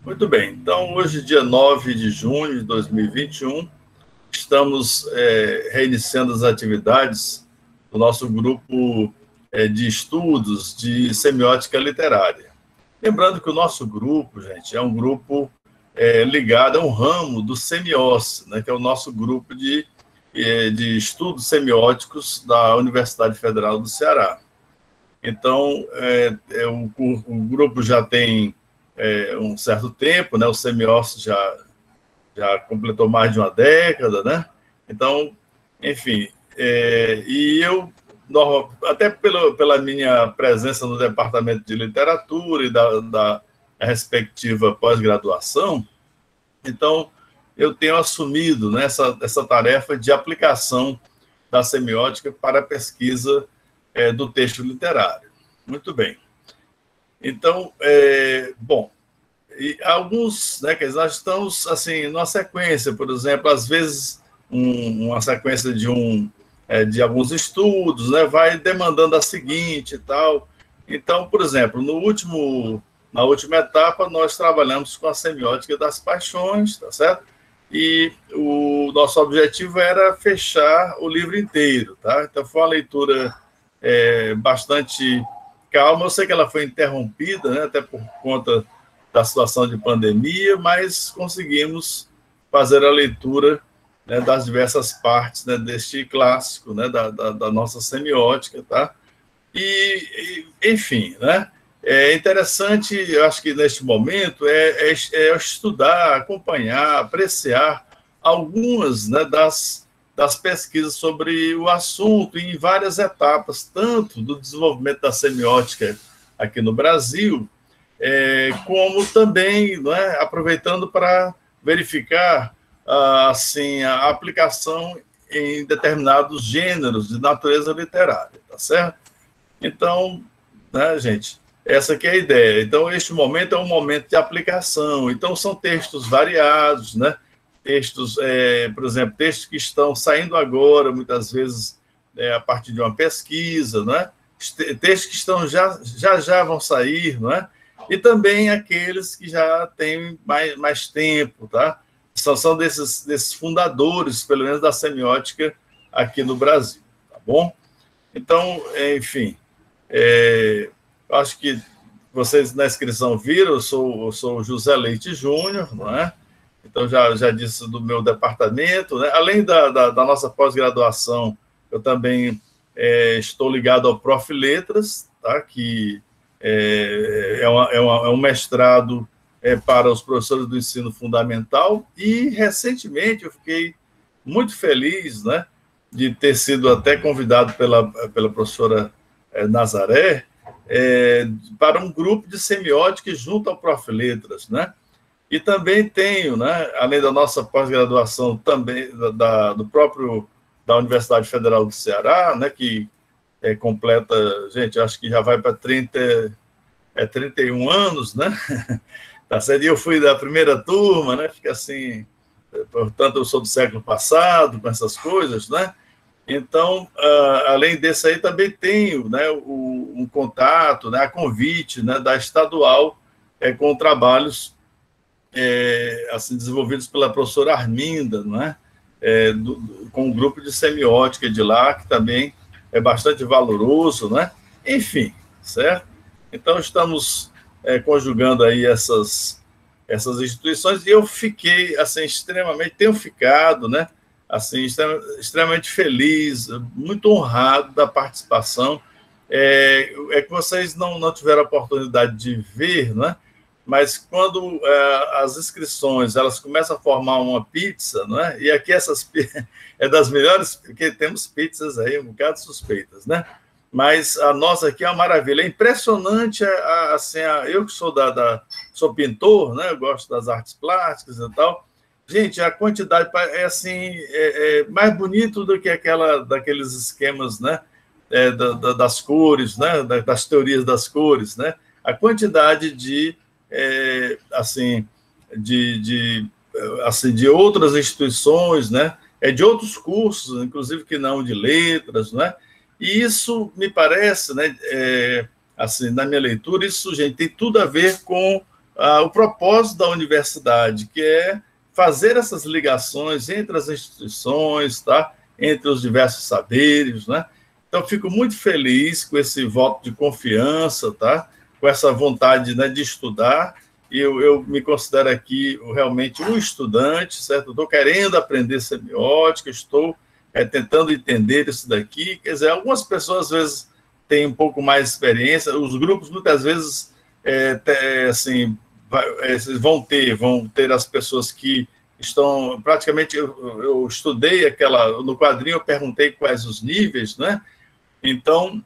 Muito bem, então hoje, dia 9 de junho de 2021, estamos reiniciando as atividades do nosso grupo de estudos de semiótica literária. Lembrando que o nosso grupo, gente, é um grupo ligado a um ramo do Semióse, né, que é o nosso grupo de estudos semióticos da Universidade Federal do Ceará. Então, o grupo já tem um certo tempo, né? O Semióse já completou mais de uma década, né? Então, enfim, e eu, até pela minha presença no departamento de literatura e da respectiva pós-graduação, então eu tenho assumido, né, essa tarefa de aplicação da semiótica para a pesquisa do texto literário. Muito bem. Então, bom, e alguns, né, que nós estamos, assim, numa sequência, por exemplo, às vezes uma sequência de alguns estudos, né, vai demandando a seguinte e tal. Então, por exemplo, na última etapa, nós trabalhamos com a semiótica das paixões, tá certo? E o nosso objetivo era fechar o livro inteiro, tá? Então, foi uma leitura bastante calma. Eu sei que ela foi interrompida, né, até por conta da situação de pandemia, mas conseguimos fazer a leitura, né, das diversas partes, né, deste clássico, né, da nossa semiótica, tá? Enfim, né? É interessante, eu acho que neste momento, estudar, acompanhar, apreciar algumas, né, das pesquisas sobre o assunto em várias etapas, tanto do desenvolvimento da semiótica aqui no Brasil, como também, né, aproveitando para verificar assim, a aplicação em determinados gêneros de natureza literária, tá certo? Então, né, gente, essa aqui é a ideia. Então, este momento é um momento de aplicação. Então, são textos variados, né? Textos, por exemplo, textos que estão saindo agora, muitas vezes a partir de uma pesquisa, né? Textos que estão já vão sair, não é? E também aqueles que já têm mais tempo, tá? São desses fundadores, pelo menos, da semiótica aqui no Brasil, tá bom? Então, enfim, acho que vocês na inscrição viram, eu sou o José Leite Júnior, não é? Então, já disse do meu departamento, né? Além da nossa pós-graduação, eu também estou ligado ao Prof. Letras, tá? Que é um mestrado para os professores do ensino fundamental, e recentemente eu fiquei muito feliz, né, de ter sido até convidado pela professora Nazaré para um grupo de semiótica junto ao Prof. Letras, né? E também tenho, né, além da nossa pós-graduação, também da Universidade Federal do Ceará, né, que completa, gente, acho que já vai para 31 anos, né? Tá certo? E eu fui da primeira turma, né? Fica assim, portanto, eu sou do século passado, com essas coisas, né? Então, além desse aí, também tenho, né, um contato, né, a convite, né, da estadual com trabalhos assim, desenvolvidos pela professora Arminda, né, com um grupo de semiótica de lá, que também é bastante valoroso, né? Enfim, certo? Então, estamos conjugando aí essas instituições, e eu fiquei, assim, tenho ficado, né, assim, extremamente feliz, muito honrado da participação. Que vocês não tiveram a oportunidade de ver, né? Mas quando as inscrições elas começam a formar uma pizza, né? E aqui essas é das melhores, porque temos pizzas aí um bocado suspeitas, né? Mas a nossa aqui é uma maravilha. É impressionante, assim, eu que sou pintor, né? Eu gosto das artes plásticas e tal. Gente, a quantidade assim, mais bonito do que daqueles esquemas, né? Das cores, né? Das teorias das cores, né? A quantidade assim, de outras instituições, né? De outros cursos, inclusive que não de letras, né? E isso me parece, né, assim, na minha leitura, isso, gente, tem tudo a ver com o propósito da universidade, que é fazer essas ligações entre as instituições, tá? Entre os diversos saberes, né? Então, fico muito feliz com esse voto de confiança, tá? Com essa vontade, né, de estudar. E eu me considero aqui realmente um estudante, certo? Estou querendo aprender semiótica, estou tentando entender isso daqui. Quer dizer, algumas pessoas, às vezes, têm um pouco mais de experiência. Os grupos, muitas vezes, assim, vão ter as pessoas que estão... Praticamente, eu estudei no quadrinho, eu perguntei quais os níveis, né? Então,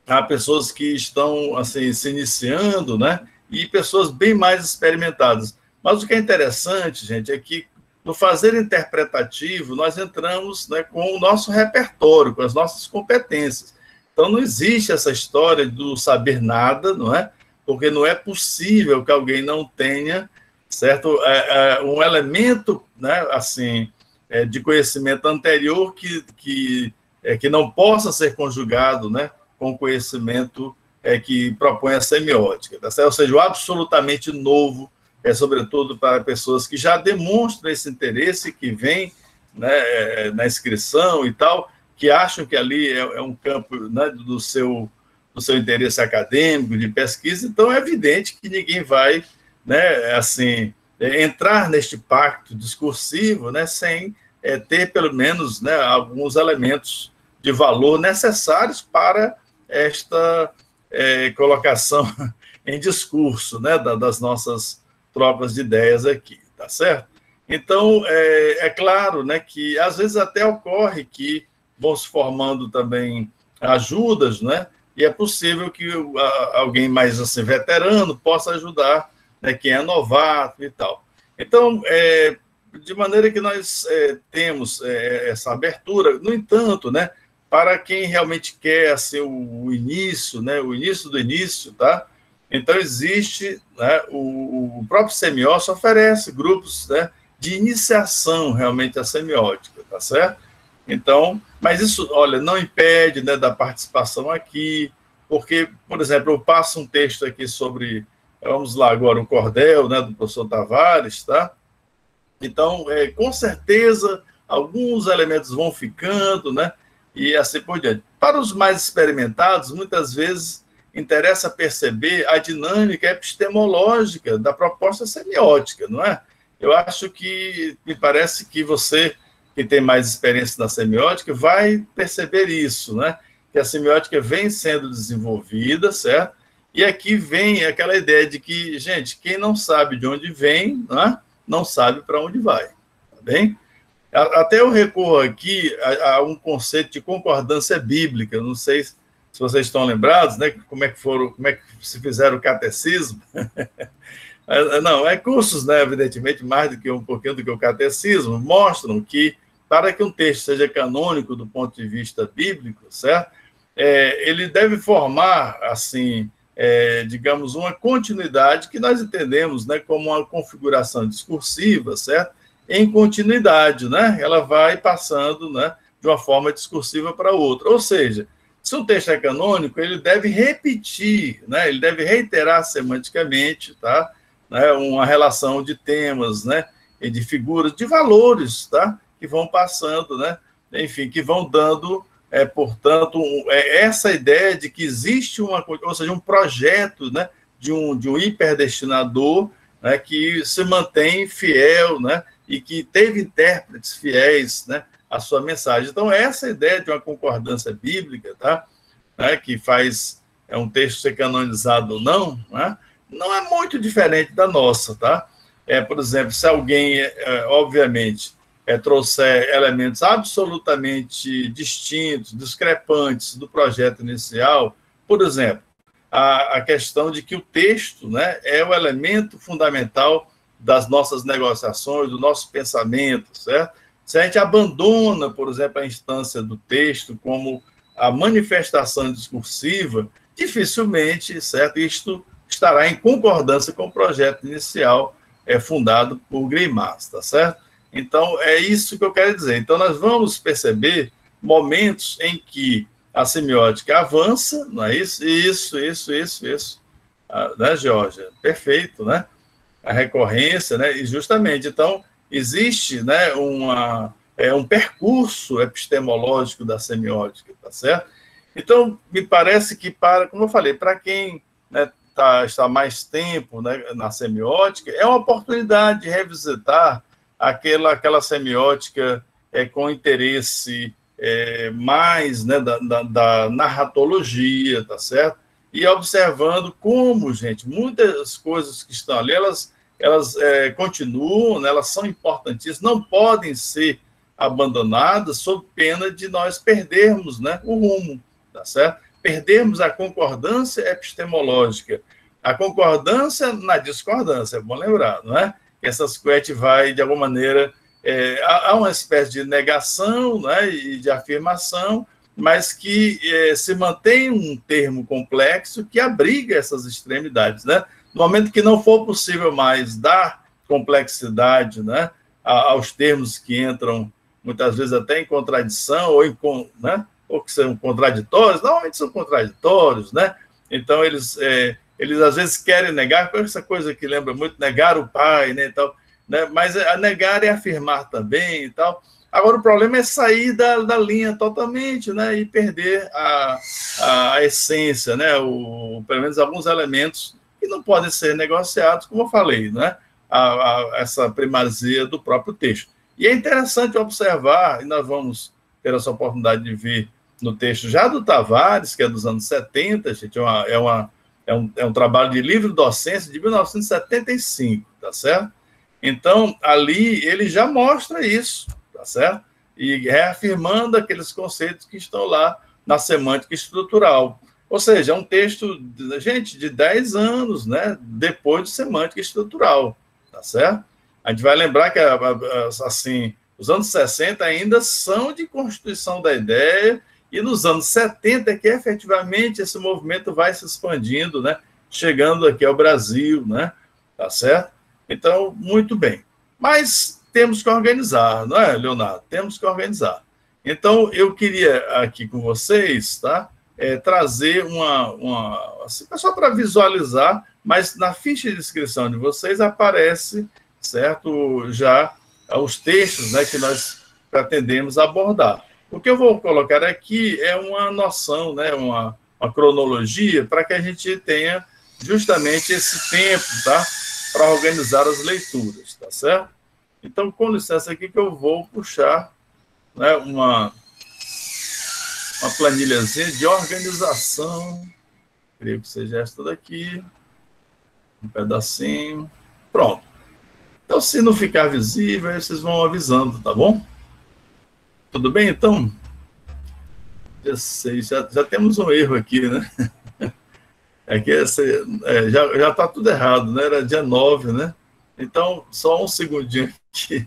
há pessoas que estão, assim, se iniciando, né? E pessoas bem mais experimentadas. Mas o que é interessante, gente, é que no fazer interpretativo, nós entramos, né, com o nosso repertório, com as nossas competências. Então, não existe essa história do saber nada, não é? Porque não é possível que alguém não tenha, certo, um elemento, né, assim, de conhecimento anterior que não possa ser conjugado, né, com o conhecimento que propõe a semiótica, tá certo? Ou seja, o absolutamente novo, sobretudo para pessoas que já demonstram esse interesse, que vêm, né, na inscrição e tal, que acham que ali é um campo, né, do seu interesse acadêmico, de pesquisa. Então, é evidente que ninguém vai, né, assim, entrar neste pacto discursivo, né, sem ter, pelo menos, né, alguns elementos de valor necessários para esta colocação em discurso, né, das nossas trocas de ideias aqui, tá certo? Então, é claro, né, que às vezes até ocorre que vão se formando também ajudas, né, e é possível que alguém mais assim, veterano possa ajudar, né, quem é novato e tal. Então, de maneira que nós temos essa abertura, no entanto, né, para quem realmente quer assim, o início, né, o início do início, tá? Então, existe, né, o próprio semiótica oferece grupos, né, de iniciação realmente à semiótica, tá certo? Então, mas isso, olha, não impede, né, da participação aqui, porque, por exemplo, eu passo um texto aqui sobre, vamos lá agora, o cordel, né, do professor Tavares, tá? Então, com certeza, alguns elementos vão ficando, né, e assim por diante. Para os mais experimentados, muitas vezes interessa perceber a dinâmica epistemológica da proposta semiótica, não é? Eu acho que, me parece que você, que tem mais experiência na semiótica, vai perceber isso, né? Que a semiótica vem sendo desenvolvida, certo? E aqui vem aquela ideia de que, gente, quem não sabe de onde vem, não sabe para onde vai, tá bem? Até eu recorro aqui a um conceito de concordância bíblica, não sei se vocês estão lembrados, né? Como é que se fizeram o catecismo. Não, cursos, né, evidentemente, mais do que um pouquinho do que o catecismo, mostram que, para que um texto seja canônico do ponto de vista bíblico, certo? Ele deve formar, assim, digamos, uma continuidade que nós entendemos, né, como uma configuração discursiva, certo? Em continuidade, né? Ela vai passando, né, de uma forma discursiva para outra. Ou seja, se um texto é canônico, ele deve repetir, né? Ele deve reiterar semanticamente, tá? Né? Uma relação de temas, né? E de figuras, de valores, tá? Que vão passando, né? Enfim, que vão dando, portanto, essa ideia de que existe ou seja, um projeto, né? De um hiperdestinador, né? Que se mantém fiel, né? E que teve intérpretes fiéis, né, à sua mensagem. Então, essa ideia de uma concordância bíblica, tá, né, que faz um texto ser canonizado ou não, né, não é muito diferente da nossa, tá? Por exemplo, se alguém, obviamente, trouxer elementos absolutamente distintos, discrepantes do projeto inicial, por exemplo, a questão de que o texto, né, é o elemento fundamental das nossas negociações, do nosso pensamento, certo? Se a gente abandona, por exemplo, a instância do texto como a manifestação discursiva, dificilmente, certo, isto estará em concordância com o projeto inicial fundado por Greimas, tá certo? Então, é isso que eu quero dizer. Então, nós vamos perceber momentos em que a semiótica avança, não é isso? Isso. Né, Georgia? Perfeito, né? A recorrência, né? E justamente, então, existe, né, um percurso epistemológico da semiótica, tá certo? Então, me parece que, como eu falei, para quem, né, está mais tempo, né, na semiótica, é uma oportunidade de revisitar aquela semiótica com interesse mais, né, da narratologia, tá certo? E observando como, gente, muitas coisas que estão ali, elas continuam, né, elas são importantíssimas, não podem ser abandonadas sob pena de nós perdermos, né, o rumo, tá certo? Perdermos a concordância epistemológica, a concordância na discordância, é bom lembrar, não é? Essas coisas vai, de alguma maneira, há uma espécie de negação, né, e de afirmação, mas que se mantém um termo complexo que abriga essas extremidades, né? No momento que não for possível mais dar complexidade, né, aos termos que entram, muitas vezes até em contradição, né, ou que são contraditórios, normalmente são contraditórios, né? Então, eles às vezes querem negar, essa coisa que lembra muito, negar o pai, né, e tal, né? Mas a negar é afirmar também e tal. Agora, o problema é sair da linha totalmente, né, e perder a essência, né, pelo menos alguns elementos que não podem ser negociados, como eu falei, né, essa primazia do próprio texto. E é interessante observar, e nós vamos ter essa oportunidade de ver no texto já do Tavares, que é dos anos 70, gente, é um trabalho de livre docência de 1975, tá certo? Então, ali ele já mostra isso, tá certo? E reafirmando aqueles conceitos que estão lá na semântica estrutural. Ou seja, é um texto, gente, de 10 anos, né, depois de semântica estrutural, tá certo? A gente vai lembrar que, assim, os anos 60 ainda são de constituição da ideia, e nos anos 70 é que efetivamente esse movimento vai se expandindo, né, chegando aqui ao Brasil, né, tá certo? Então, muito bem. Mas temos que organizar, não é, Leonardo? Temos que organizar. Então, eu queria aqui com vocês, tá, trazer assim, só para visualizar, mas na ficha de inscrição de vocês aparece, certo, já os textos, né, que nós pretendemos abordar. O que eu vou colocar aqui é uma noção, né, uma cronologia, para que a gente tenha justamente esse tempo, tá, para organizar as leituras, tá certo? Então, com licença aqui que eu vou puxar, né, uma planilhazinha de organização, creio que seja esta daqui, um pedacinho, pronto. Então, se não ficar visível, aí vocês vão avisando, tá bom? Tudo bem, então? Dia 6, já temos um erro aqui, né? Aqui já está tudo errado, né? Era dia 9, né? Então, só um segundinho aqui.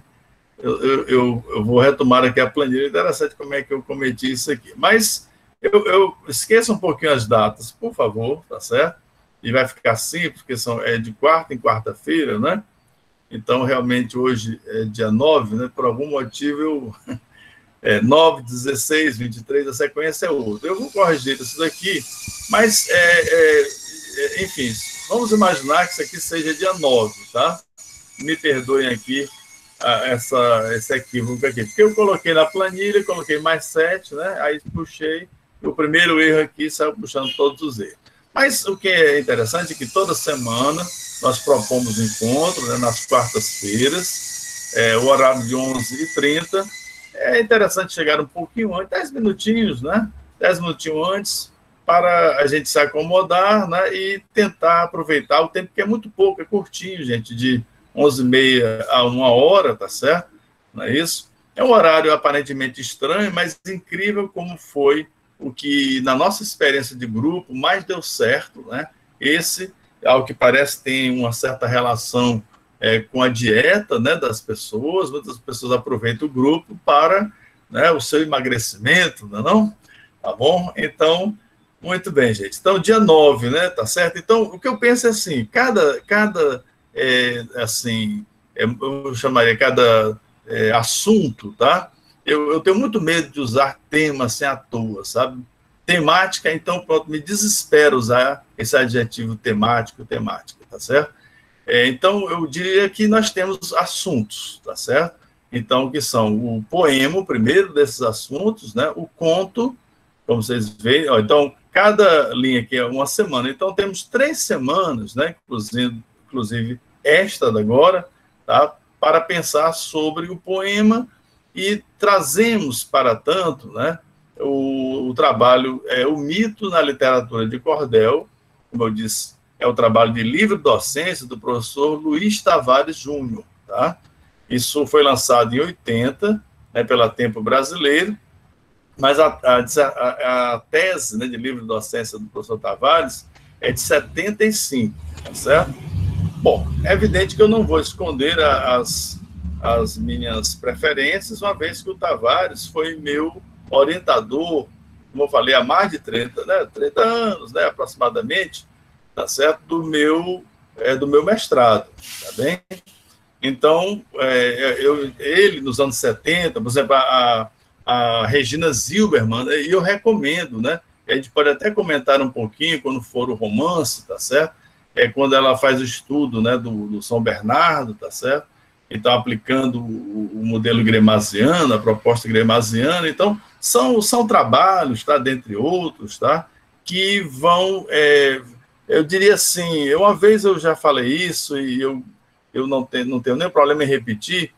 Eu vou retomar aqui a planilha. Interessante como é que eu cometi isso aqui. Mas eu esqueça um pouquinho as datas, por favor, tá certo? E vai ficar simples, porque é de quarta em quarta-feira, né? Então, realmente, hoje é dia 9, né? Por algum motivo, 9, 16, 23, a sequência é outra. Eu vou corrigir isso daqui, mas, enfim, vamos imaginar que isso aqui seja dia 9, tá? Me perdoem aqui esse equívoco aqui, porque eu coloquei na planilha, coloquei mais 7, né? Aí puxei, o primeiro erro aqui saiu puxando todos os erros. Mas o que é interessante é que toda semana nós propomos encontro, né, nas quartas-feiras, o horário de 11h30. É interessante chegar um pouquinho antes, 10 minutinhos, né? 10 minutinhos antes, para a gente se acomodar, né, e tentar aproveitar o tempo, que é muito pouco, é curtinho, gente, de 11h30 a 1h, tá certo? Não é isso? É um horário aparentemente estranho, mas incrível como foi o que, na nossa experiência de grupo, mais deu certo, né? Esse, ao que parece, tem uma certa relação com a dieta, né, das pessoas. Muitas pessoas aproveitam o grupo para, né, o seu emagrecimento, não é não? Tá bom? Então, muito bem, gente. Então, dia 9, né, tá certo? Então, o que eu penso é assim, eu chamaria cada assunto, tá? Eu tenho muito medo de usar tema assim à toa, sabe? temática, então, pronto, me desespera usar esse adjetivo temática, tá certo? Então, eu diria que nós temos assuntos, tá certo? Então, que são o poema, o primeiro desses assuntos, né? O conto, como vocês veem, ó, então, cada linha aqui é uma semana, então temos 3 semanas, né? Inclusive esta da agora, tá? Para pensar sobre o poema e trazemos, para tanto, né? O trabalho, o mito na literatura de cordel, como eu disse, é o trabalho de livre docência do professor Luiz Tavares Júnior, tá? Isso foi lançado em 80, né, pela Tempo Brasileiro, mas a tese, né, de livre docência do professor Tavares é de 75, tá certo? Bom, é evidente que eu não vou esconder as minhas preferências, uma vez que o Tavares foi meu orientador, como eu falei, há mais de 30 anos, né, aproximadamente, tá certo? Do meu mestrado, tá bem? Então, ele, nos anos 70, por exemplo, a Regina Zilberman, e eu recomendo, né? A gente pode até comentar um pouquinho quando for o romance, tá certo? Quando ela faz o estudo, né, do São Bernardo, tá certo? Então, aplicando o modelo gremasiano, a proposta gremasiana. Então, são trabalhos, tá, dentre outros, tá, que vão, eu diria assim, uma vez eu já falei isso e eu não tenho nenhum problema em repetir,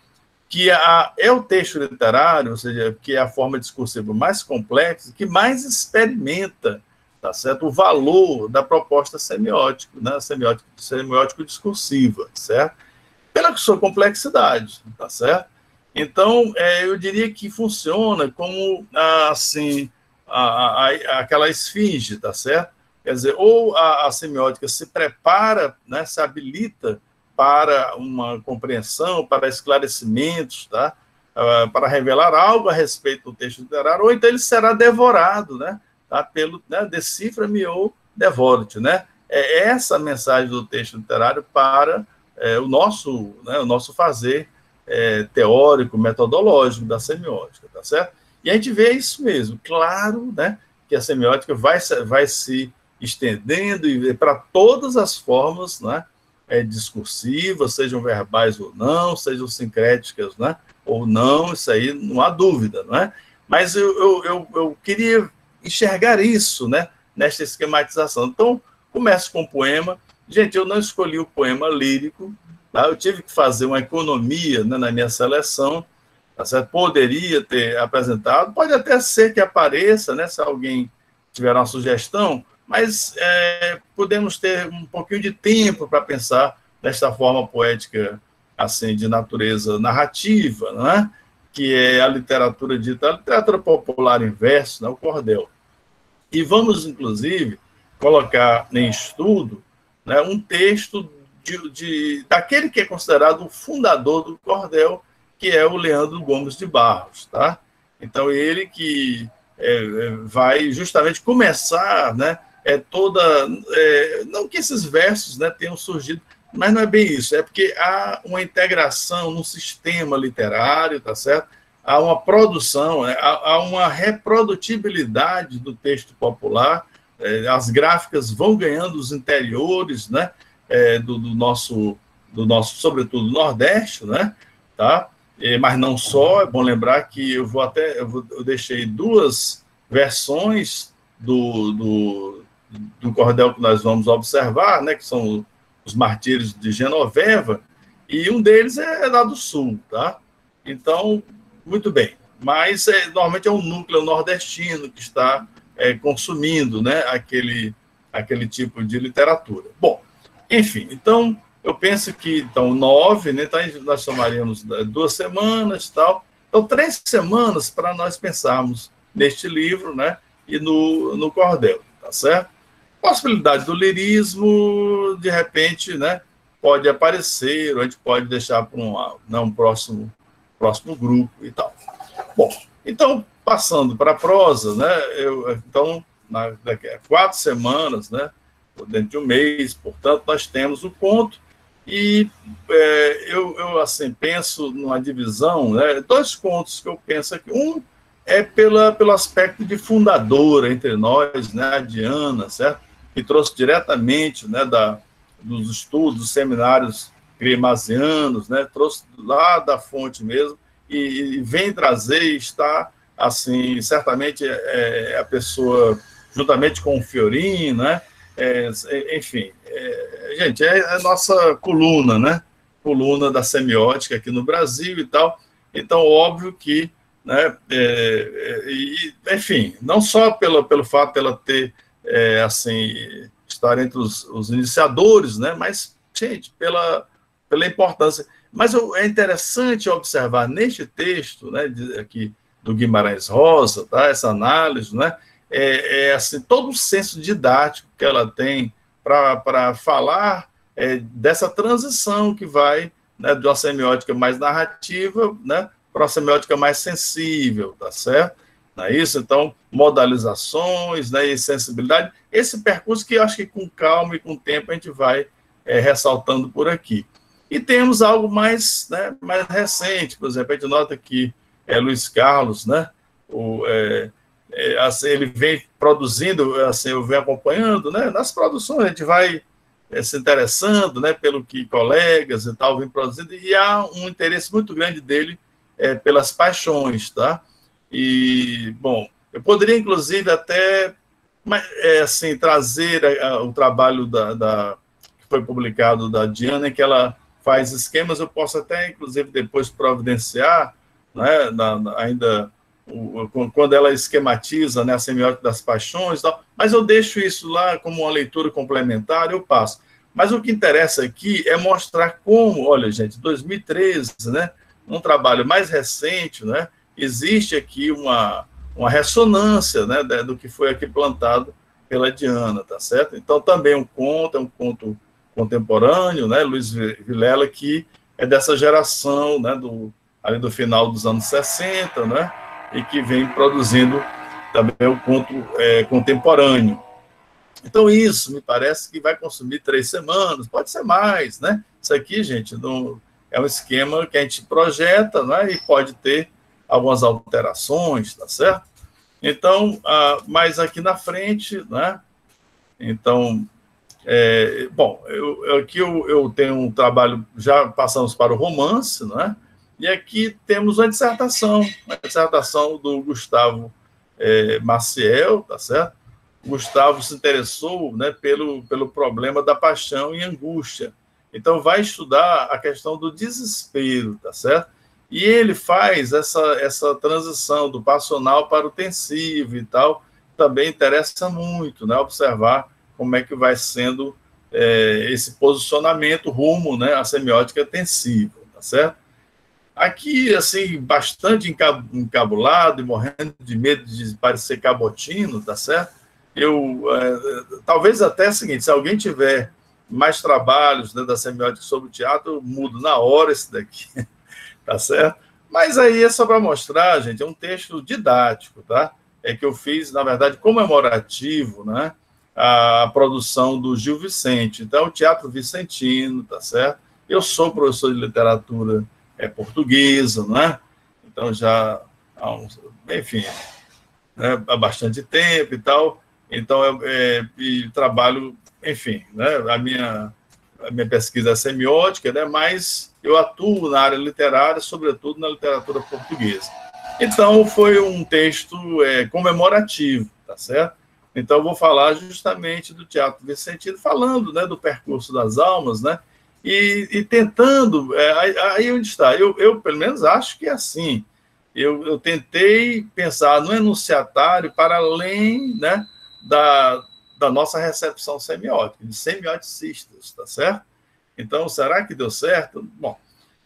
que é o texto literário, ou seja, que é a forma discursiva mais complexa, que mais experimenta, tá certo, o valor da proposta semiótica, né, semiótico-discursiva, certo? Pela sua complexidade, tá certo? Então, eu diria que funciona como, assim, aquela esfinge, tá certo? Quer dizer, ou a semiótica se prepara, né, se habilita para uma compreensão, para esclarecimentos, tá? Para revelar algo a respeito do texto literário, ou então ele será devorado, né? Tá? Pelo, né, decifra-me ou devora-te, né? É essa a mensagem do texto literário para o nosso fazer teórico, metodológico da semiótica, tá certo? E a gente vê isso mesmo, claro, né, que a semiótica vai se estendendo para todas as formas, né, discursivas, sejam verbais ou não, sejam sincréticas, né, ou não, isso aí não há dúvida, não é? Mas eu queria enxergar isso, né, nesta esquematização. Então, começo com o poema. Gente, eu não escolhi o poema lírico, tá? Eu tive que fazer uma economia, né, na minha seleção, tá certo? Poderia ter apresentado, pode até ser que apareça, né, se alguém tiver uma sugestão, mas podemos ter um pouquinho de tempo para pensar nesta forma poética, assim, de natureza narrativa, não é? Que é a literatura dita, a literatura popular em verso, né, o cordel. E vamos, inclusive, colocar em estudo, né, um texto daquele que é considerado o fundador do cordel, que é o Leandro Gomes de Barros, tá? Então, ele que vai justamente começar, né, não que esses versos, né, tenham surgido, mas não é bem isso, é porque há uma integração no sistema literário, tá certo? Há uma produção, né, há uma reprodutibilidade do texto popular, as gráficas vão ganhando os interiores, né, do nosso, sobretudo, Nordeste, né, tá? Mas não só, é bom lembrar que eu deixei 2 versões do cordel que nós vamos observar, né, que são os Martírios de Genoveva, e um deles é lá do Sul, tá? Então, muito bem. Mas, normalmente, é um núcleo nordestino que está consumindo, né, aquele tipo de literatura. Bom, enfim, então, eu penso que, então, 9, né, então, nós chamaríamos 2 semanas e tal. Então, 3 semanas para nós pensarmos neste livro, né, e no cordel, tá certo? Possibilidade do lirismo, de repente, né, pode aparecer, ou a gente pode deixar para um próximo grupo e tal. Bom, então, passando para a prosa, né, então, daqui a 4 semanas, né, dentro de um mês, portanto, nós temos o conto, e eu assim, penso numa divisão, né, 2 contos que eu penso aqui. Um pelo aspecto de fundadora entre nós, né, a Diana, certo? Que trouxe diretamente, né, dos estudos, dos seminários grimasianos, né, trouxe lá da fonte mesmo, e vem trazer e está, assim, certamente a pessoa, juntamente com o Fiorino, né, enfim, gente, é a nossa coluna, né, coluna da semiótica aqui no Brasil e tal, então, óbvio que, né, enfim, não só pelo fato dela ter, assim, estar entre os iniciadores, né, mas, gente, pela importância. Mas é interessante observar neste texto, né, aqui do Guimarães Rosa, tá, essa análise, né, assim, todo o senso didático que ela tem para falar dessa transição que vai, né, de uma semiótica mais narrativa, né, para uma semiótica mais sensível, tá certo? Não é isso? Então, modalizações, né, e sensibilidade, esse percurso que eu acho que com calma e com tempo a gente vai ressaltando por aqui. E temos algo mais, né, mais recente, por exemplo, a gente nota que Luiz Carlos, né, assim, ele vem produzindo, assim, eu venho acompanhando, né, nas produções a gente vai se interessando, né, pelo que colegas e tal vêm produzindo, e há um interesse muito grande dele pelas paixões, tá? E, bom, eu poderia, inclusive, até assim, trazer o trabalho que foi publicado da Diana, em que ela faz esquemas, eu posso até, inclusive, depois providenciar, né, ainda quando ela esquematiza, né, a semiótica das paixões, tal, mas eu deixo isso lá como uma leitura complementar, eu passo. Mas o que interessa aqui é mostrar como, olha, gente, 2013, né, um trabalho mais recente, né, existe aqui uma ressonância, né, do que foi aqui plantado pela Diana, tá certo? Então, também é um conto contemporâneo, né, Luiz Vilela, que é dessa geração, né, ali do final dos anos 60, né, e que vem produzindo também um conto contemporâneo. Então, isso me parece que vai consumir 3 semanas, pode ser mais, né? Isso aqui, gente, é um esquema que a gente projeta, né, e pode ter algumas alterações, tá certo? Então, mas aqui na frente, né? Então, bom, aqui eu tenho um trabalho, já passamos para o romance, né? E aqui temos uma dissertação do Gustavo Maciel, tá certo? O Gustavo se interessou, né, pelo problema da paixão e angústia. Então, vai estudar a questão do desespero, tá certo? E ele faz essa transição do passional para o tensivo e tal. Também interessa muito, né, observar como é que vai sendo esse posicionamento rumo, né, à semiótica tensiva, tá certo? Aqui, assim, bastante encabulado e morrendo de medo de parecer cabotino, tá certo? Talvez até o seguinte, se alguém tiver mais trabalhos, né, da semiótica sobre o teatro, eu mudo na hora esse daqui, tá certo? Mas aí é só para mostrar, gente, é um texto didático, tá? Que eu fiz, na verdade, comemorativo, né? A produção do Gil Vicente. Então, o Teatro Vicentino, tá certo? Eu sou professor de literatura portuguesa, né? Então, já enfim, né, há bastante tempo e tal. Então, e trabalho, enfim, né? A minha pesquisa é semiótica, né? Mas eu atuo na área literária, sobretudo na literatura portuguesa. Então, foi um texto comemorativo, tá certo? Então, eu vou falar justamente do Teatro Vicentino, falando, né, do percurso das almas, né? E tentando, aí onde está? Eu, pelo menos, acho que é assim. Eu tentei pensar no enunciatário para além, né, da nossa recepção semiótica, de semioticistas, tá certo? Então, será que deu certo? Bom,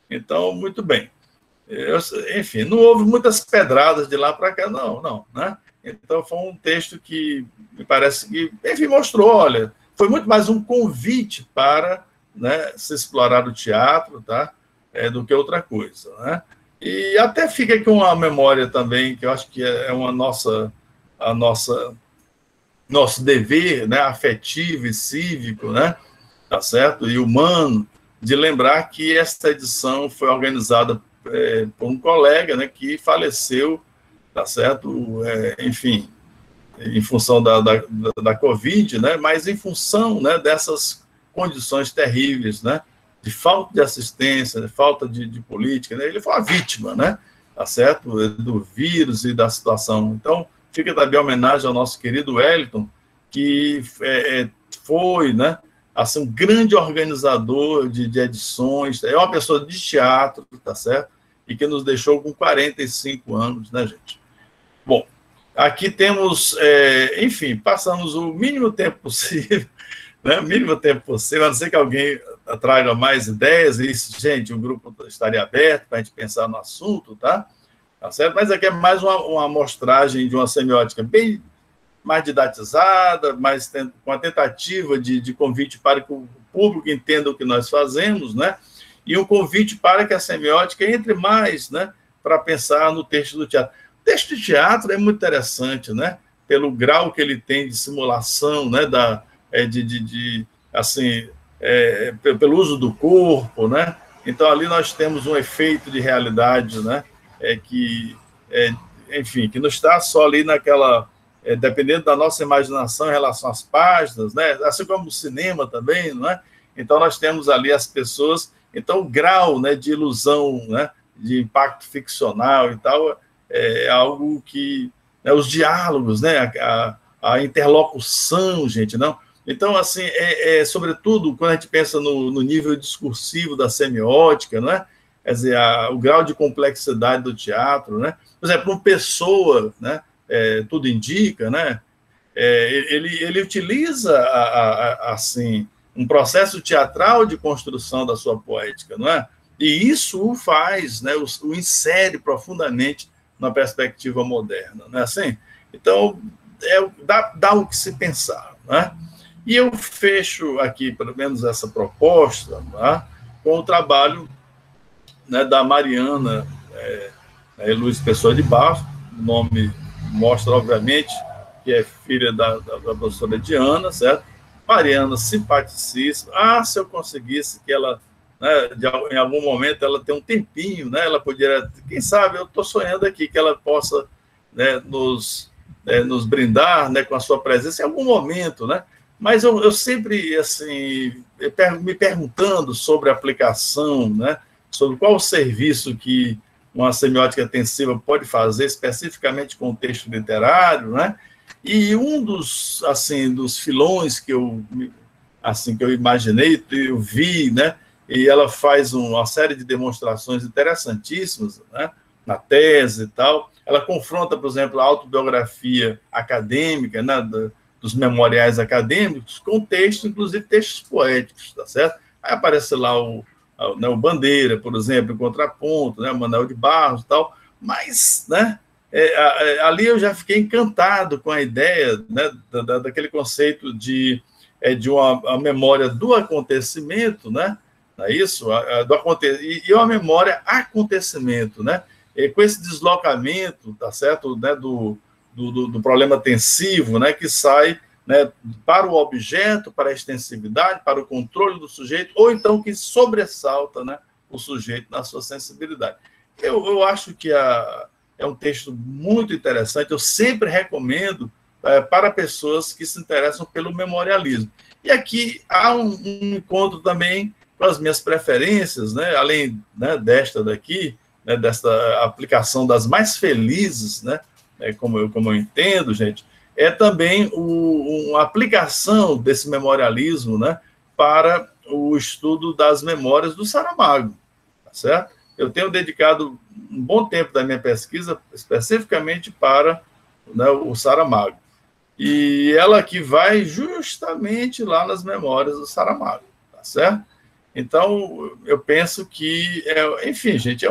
então, muito bem. Enfim, não houve muitas pedradas de lá para cá, não, né? Então, foi um texto que me parece que, enfim, mostrou, olha, foi muito mais um convite para, né, se explorar o teatro, tá? Do que outra coisa, né? E até fica aqui uma memória também, que eu acho que é nosso dever, né, afetivo e cívico, né? Tá certo? E humano, de lembrar que esta edição foi organizada por um colega, né, que faleceu tá certo? Enfim, em função da Covid, né? Mas em função, né, dessas condições terríveis, né? De falta de assistência, de falta de política, né? Ele foi uma vítima, né? Tá certo? Do vírus e da situação. Então, fica também a homenagem ao nosso querido Wellington, que foi, né? Assim, um grande organizador de edições, é uma pessoa de teatro, tá certo? E que nos deixou com 45 anos, né, gente? Bom, aqui temos, enfim, passamos o mínimo tempo possível, né? O mínimo tempo possível, a não ser que alguém traga mais ideias, e isso, gente, o grupo estaria aberto para a gente pensar no assunto, tá? Tá certo? Mas aqui é mais uma amostragem de uma semiótica bem mais didatizada, mais com a tentativa de convite para que o público entenda o que nós fazemos, né? E um convite para que a semiótica entre mais, né? Para pensar no texto do teatro. O texto de teatro é muito interessante, né? Pelo grau que ele tem de simulação, né? Assim, pelo uso do corpo, né? Então, ali nós temos um efeito de realidade, né? Enfim, que não está só ali naquela... dependendo da nossa imaginação em relação às páginas, né? Assim como o cinema também, não é? Então, nós temos ali as pessoas... Então, o grau, né, de ilusão, né, de impacto ficcional e tal, é algo que... Né, os diálogos, né, a interlocução, gente, não... Então, assim, sobretudo, quando a gente pensa no nível discursivo da semiótica, não é? Quer dizer, o grau de complexidade do teatro, né? Por exemplo, uma pessoa, né, tudo indica, né? Ele utiliza, assim, um processo teatral de construção da sua poética, não é? E isso o faz, né, o insere profundamente na perspectiva moderna, não é assim? Então, dá o que se pensar, não é? E eu fecho aqui, pelo menos, essa proposta, tá? Com o trabalho, né, da Mariana Luiz Pessoa de Barros. O nome mostra, obviamente, que é filha da professora Diana, certo? Mariana, simpaticíssima. Se eu conseguisse que ela, né, em algum momento, ela tenha um tempinho, né, ela poderia, quem sabe, eu estou sonhando aqui que ela possa, né, nos brindar, né, com a sua presença em algum momento, né? Mas eu sempre, assim, me perguntando sobre a aplicação, né, sobre qual o serviço que uma semiótica intensiva pode fazer especificamente com o texto literário, né? E um dos filões que eu imaginei, eu vi, né? E ela faz uma série de demonstrações interessantíssimas, né? Na tese e tal. Ela confronta, por exemplo, a autobiografia acadêmica, né? Dos memoriais acadêmicos com textos, inclusive textos poéticos, tá certo? Aí aparece lá o Bandeira, por exemplo, em contraponto, né? O Manuel de Barros e tal, mas, né? Ali eu já fiquei encantado com a ideia, né? Daquele conceito de uma memória do acontecimento, né? Não é isso? E uma memória acontecimento, né? E com esse deslocamento, tá certo? Né? Do problema tensivo, né, que sai, né, para o objeto, para a extensividade, para o controle do sujeito, ou então que sobressalta, né, o sujeito na sua sensibilidade. Eu acho que é um texto muito interessante, eu sempre recomendo para pessoas que se interessam pelo memorialismo. E aqui há um encontro também com as minhas preferências, né, além, né, desta daqui, né, desta aplicação das mais felizes, né, como eu entendo, gente, é também uma aplicação desse memorialismo, né, para o estudo das memórias do Saramago, tá certo? Eu tenho dedicado um bom tempo da minha pesquisa especificamente para, né, o Saramago. E ela aqui vai justamente lá nas memórias do Saramago, tá certo? Então, eu penso que, enfim, gente,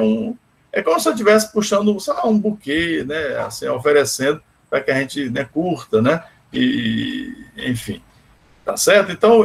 é como se eu estivesse puxando, sei lá, um buquê, né, assim, oferecendo para que a gente, né, curta, né, e, enfim, tá certo? Então,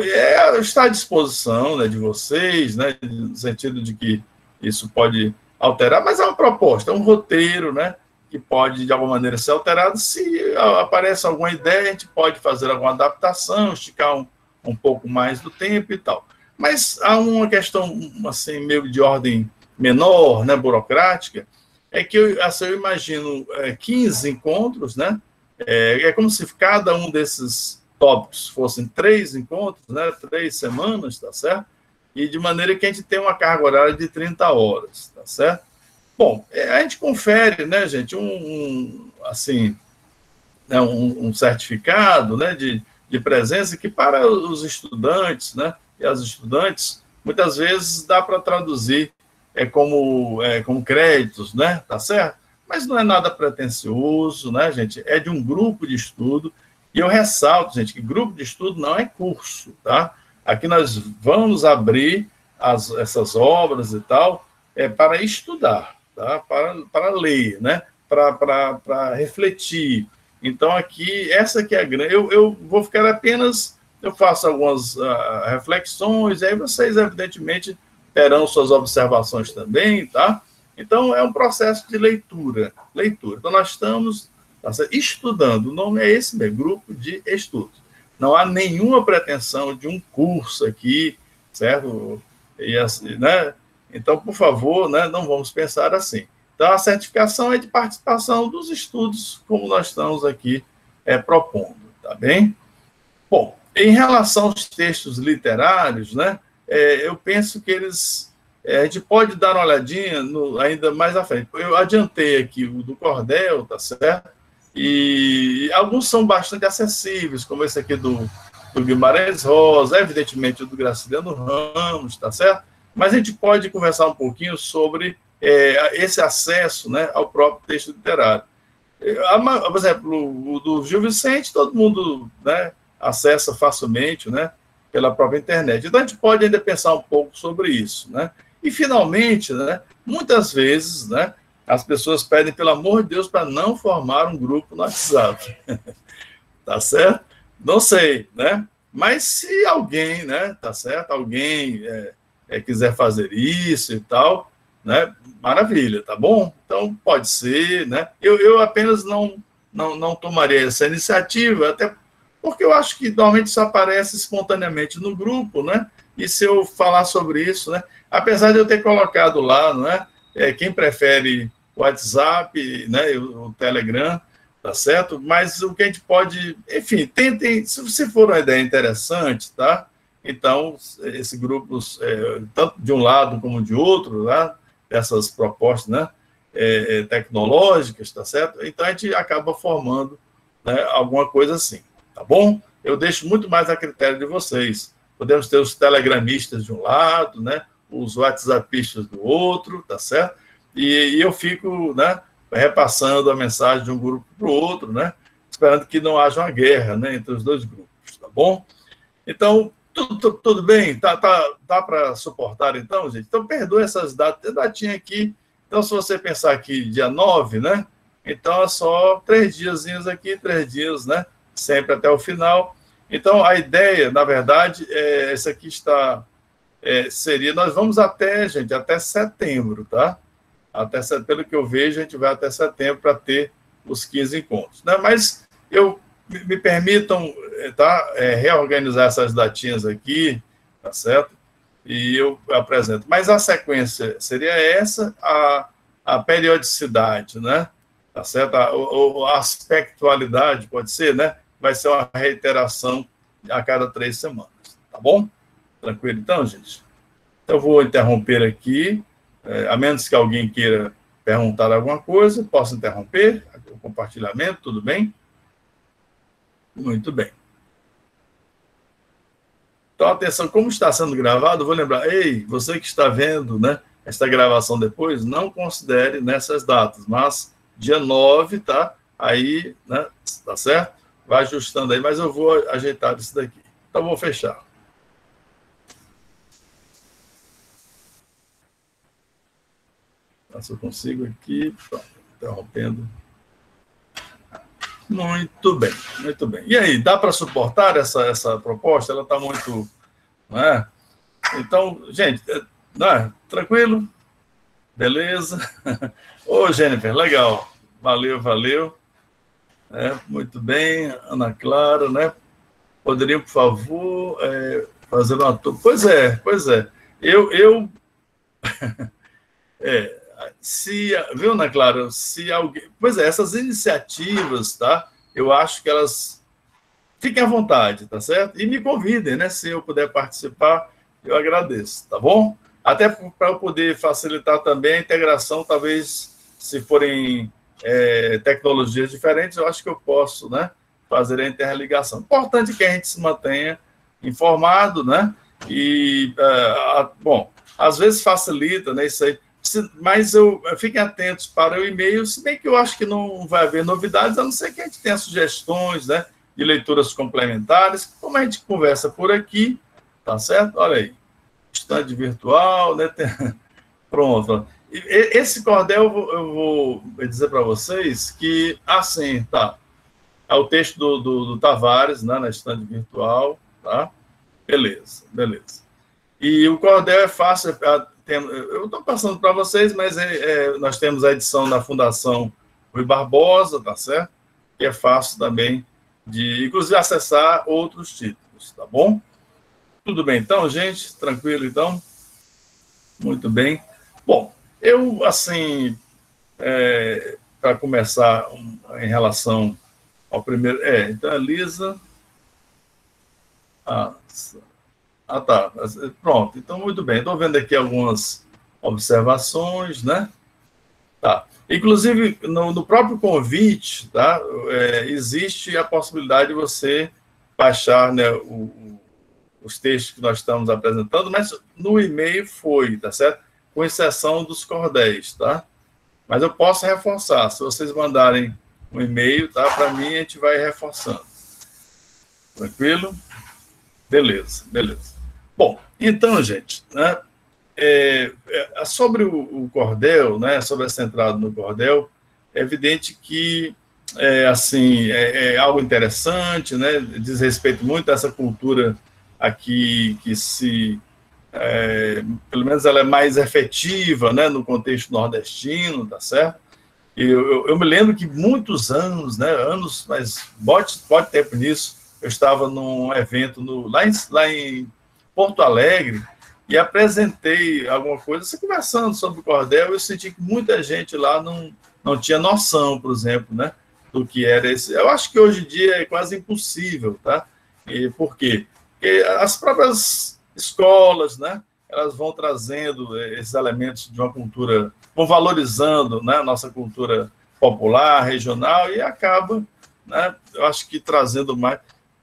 está à disposição, né, de vocês, né, no sentido de que isso pode alterar, mas é uma proposta, é um roteiro, né, que pode, de alguma maneira, ser alterado. Se aparece alguma ideia, a gente pode fazer alguma adaptação, esticar um pouco mais do tempo e tal. Mas há uma questão, assim, meio de ordem menor, né, burocrática, é que assim, eu imagino 15 encontros, né? É como se cada um desses tópicos fossem 3 encontros, né? 3 semanas, tá certo? E de maneira que a gente tem uma carga horária de 30 horas, tá certo? Bom, a gente confere, né, gente, assim, né, um certificado, né, de presença que para os estudantes, né, e as estudantes, muitas vezes dá para traduzir como créditos, né, tá certo? Mas não é nada pretensioso, né, gente? É de um grupo de estudo, e eu ressalto, gente, que grupo de estudo não é curso, tá? Aqui nós vamos abrir essas obras e tal, para estudar, tá? Para ler, né? Para refletir. Então, aqui, essa aqui é a grande... Eu vou ficar apenas... Eu faço algumas reflexões, e aí vocês, evidentemente, terão suas observações também, tá? Então, é um processo de leitura. Então, nós estamos estudando. O nome é esse mesmo, Grupo de Estudos. Não há nenhuma pretensão de um curso aqui, certo? E assim, né? Então, por favor, né, não vamos pensar assim. Então, a certificação é de participação dos estudos, como nós estamos aqui propondo, tá bem? Bom, em relação aos textos literários, né, eu penso que a gente pode dar uma olhadinha ainda mais à frente. Eu adiantei aqui o do Cordel, tá certo? E alguns são bastante acessíveis, como esse aqui do Guimarães Rosa, evidentemente o do Graciliano Ramos, tá certo? Mas a gente pode conversar um pouquinho sobre esse acesso, né, ao próprio texto literário. Por exemplo, o do Gil Vicente, todo mundo, né, acessa facilmente, né, pela própria internet. Então, a gente pode ainda pensar um pouco sobre isso, né? E, finalmente, né, muitas vezes, né, as pessoas pedem, pelo amor de Deus, para não formar um grupo no WhatsApp. Tá certo? Não sei, né? Mas se alguém, né, tá certo? Alguém quiser fazer isso e tal, né? Maravilha, tá bom? Então, pode ser, né? Eu apenas não tomaria essa iniciativa, até porque eu acho que normalmente isso aparece espontaneamente no grupo, né? E se eu falar sobre isso, né? Apesar de eu ter colocado lá, não é? Quem prefere o WhatsApp, né? O Telegram, tá certo? Mas o que a gente pode, enfim, tentem, se for uma ideia interessante, tá? Então, esses grupos, tanto de um lado como de outro, né? Essas propostas, né? Tecnológicas, tá certo? Então, a gente acaba formando, né, alguma coisa assim, tá bom? Eu deixo muito mais a critério de vocês. Podemos ter os telegramistas de um lado, né? Os whatsappistas do outro, tá certo? E eu fico, né, repassando a mensagem de um grupo para o outro, né? Esperando que não haja uma guerra, né, entre os dois grupos, tá bom? Então, tudo bem? Tá para suportar, então, gente? Então, perdoe essas datas. Tem datinha aqui. Então, se você pensar aqui, dia 9, né? Então, é só 3 diazinhos aqui, 3 dias, né? Sempre até o final. Então, a ideia, na verdade, essa aqui está... seria... Nós vamos até, gente, até setembro, tá? Pelo que eu vejo, a gente vai até setembro para ter os 15 encontros, né? Mas me permitam, tá, reorganizar essas datinhas aqui, tá certo? E eu apresento. Mas a sequência seria essa, a periodicidade, né? Tá certo? A aspectualidade, pode ser, né? Vai ser uma reiteração a cada 3 semanas, tá bom? Tranquilo, então, gente? Então, eu vou interromper aqui, a menos que alguém queira perguntar alguma coisa, posso interromper o compartilhamento, tudo bem? Muito bem. Então, atenção, como está sendo gravado, eu vou lembrar, ei, você que está vendo, né, esta gravação depois, não considere nessas datas, mas dia 9, tá? Aí, né, tá certo? Vai ajustando aí, mas eu vou ajeitar isso daqui. Então, vou fechar. Se eu consigo aqui, pronto, interrompendo. Muito bem, muito bem. E aí, dá para suportar essa proposta? Ela está muito... Não é? Então, gente, né? Tranquilo? Beleza? Ô, Jennifer, legal. Valeu. Muito bem, Ana Clara, né? Poderiam, por favor, fazer uma... Pois é. Eu viu, Ana Clara, se alguém... Pois é, essas iniciativas, tá? Eu acho que elas... Fiquem à vontade, tá certo? E me convidem, né? Se eu puder participar, eu agradeço, tá bom? Até para eu poder facilitar também a integração, talvez, se forem tecnologias diferentes, eu acho que eu posso, né? Fazer a interligação. Importante que a gente se mantenha informado, né? E, bom, às vezes facilita, né? Isso aí. Mas fiquem atentos para o e-mail, se bem que eu acho que não vai haver novidades, a não ser que a gente tenha sugestões, né? De leituras complementares, como a gente conversa por aqui, tá certo? Olha aí, estande virtual, né? Pronto. Esse cordel, eu vou dizer para vocês que, assim, tá, é o texto do Tavares, né, na estande virtual, tá? Beleza. E o cordel é fácil, eu estou passando para vocês, mas nós temos a edição da Fundação Rui Barbosa, tá certo? Que é fácil também de, inclusive, acessar outros títulos, tá bom? Tudo bem, então, gente? Tranquilo, então? Muito bem. Bom, eu, assim, para começar, em relação ao primeiro... então, a Lisa... tá. Pronto, então, muito bem. Estou vendo aqui algumas observações, né? Tá. Inclusive, no próprio convite, tá? Existe a possibilidade de você baixar, né, os textos que nós estamos apresentando, mas no e-mail foi, tá certo? Com exceção dos cordéis, tá? Mas eu posso reforçar. Se vocês mandarem um e-mail, tá? Para mim, a gente vai reforçando. Tranquilo? Beleza. Bom, então, gente, né? Sobre o cordel, né, sobre essa entrada no cordel, é evidente que é algo interessante, né, diz respeito muito a essa cultura aqui que pelo menos ela é mais efetiva, né, no contexto nordestino, tá certo? E eu me lembro que muitos anos, né, mas bote tempo nisso, eu estava num evento lá em Porto Alegre, e apresentei alguma coisa, assim, conversando sobre o cordel, eu senti que muita gente lá não tinha noção, por exemplo, né, do que era esse. Eu acho que hoje em dia é quase impossível, tá? E por quê? Porque as próprias escolas, né, elas vão trazendo esses elementos de uma cultura, vão valorizando, né, a nossa cultura popular, regional, e acaba, né, eu acho que trazendo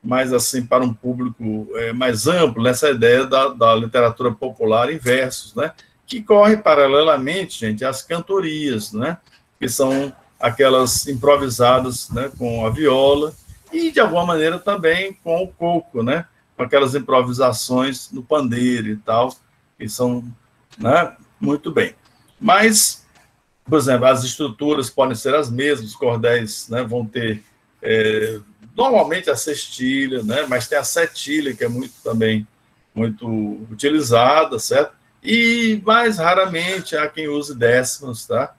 mais assim, para um público mais amplo, nessa ideia da literatura popular em versos, né? Que corre paralelamente, gente, às cantorias, né? Que são aquelas improvisadas, né, com a viola e, de alguma maneira, também com o coco, né? Com aquelas improvisações no pandeiro e tal, que são, né, muito bem. Mas, por exemplo, as estruturas podem ser as mesmas, os cordéis, né, vão ter... normalmente a sextilha, né? Mas tem a setilha, que é muito utilizada, certo? E mais raramente há quem use décimos, tá?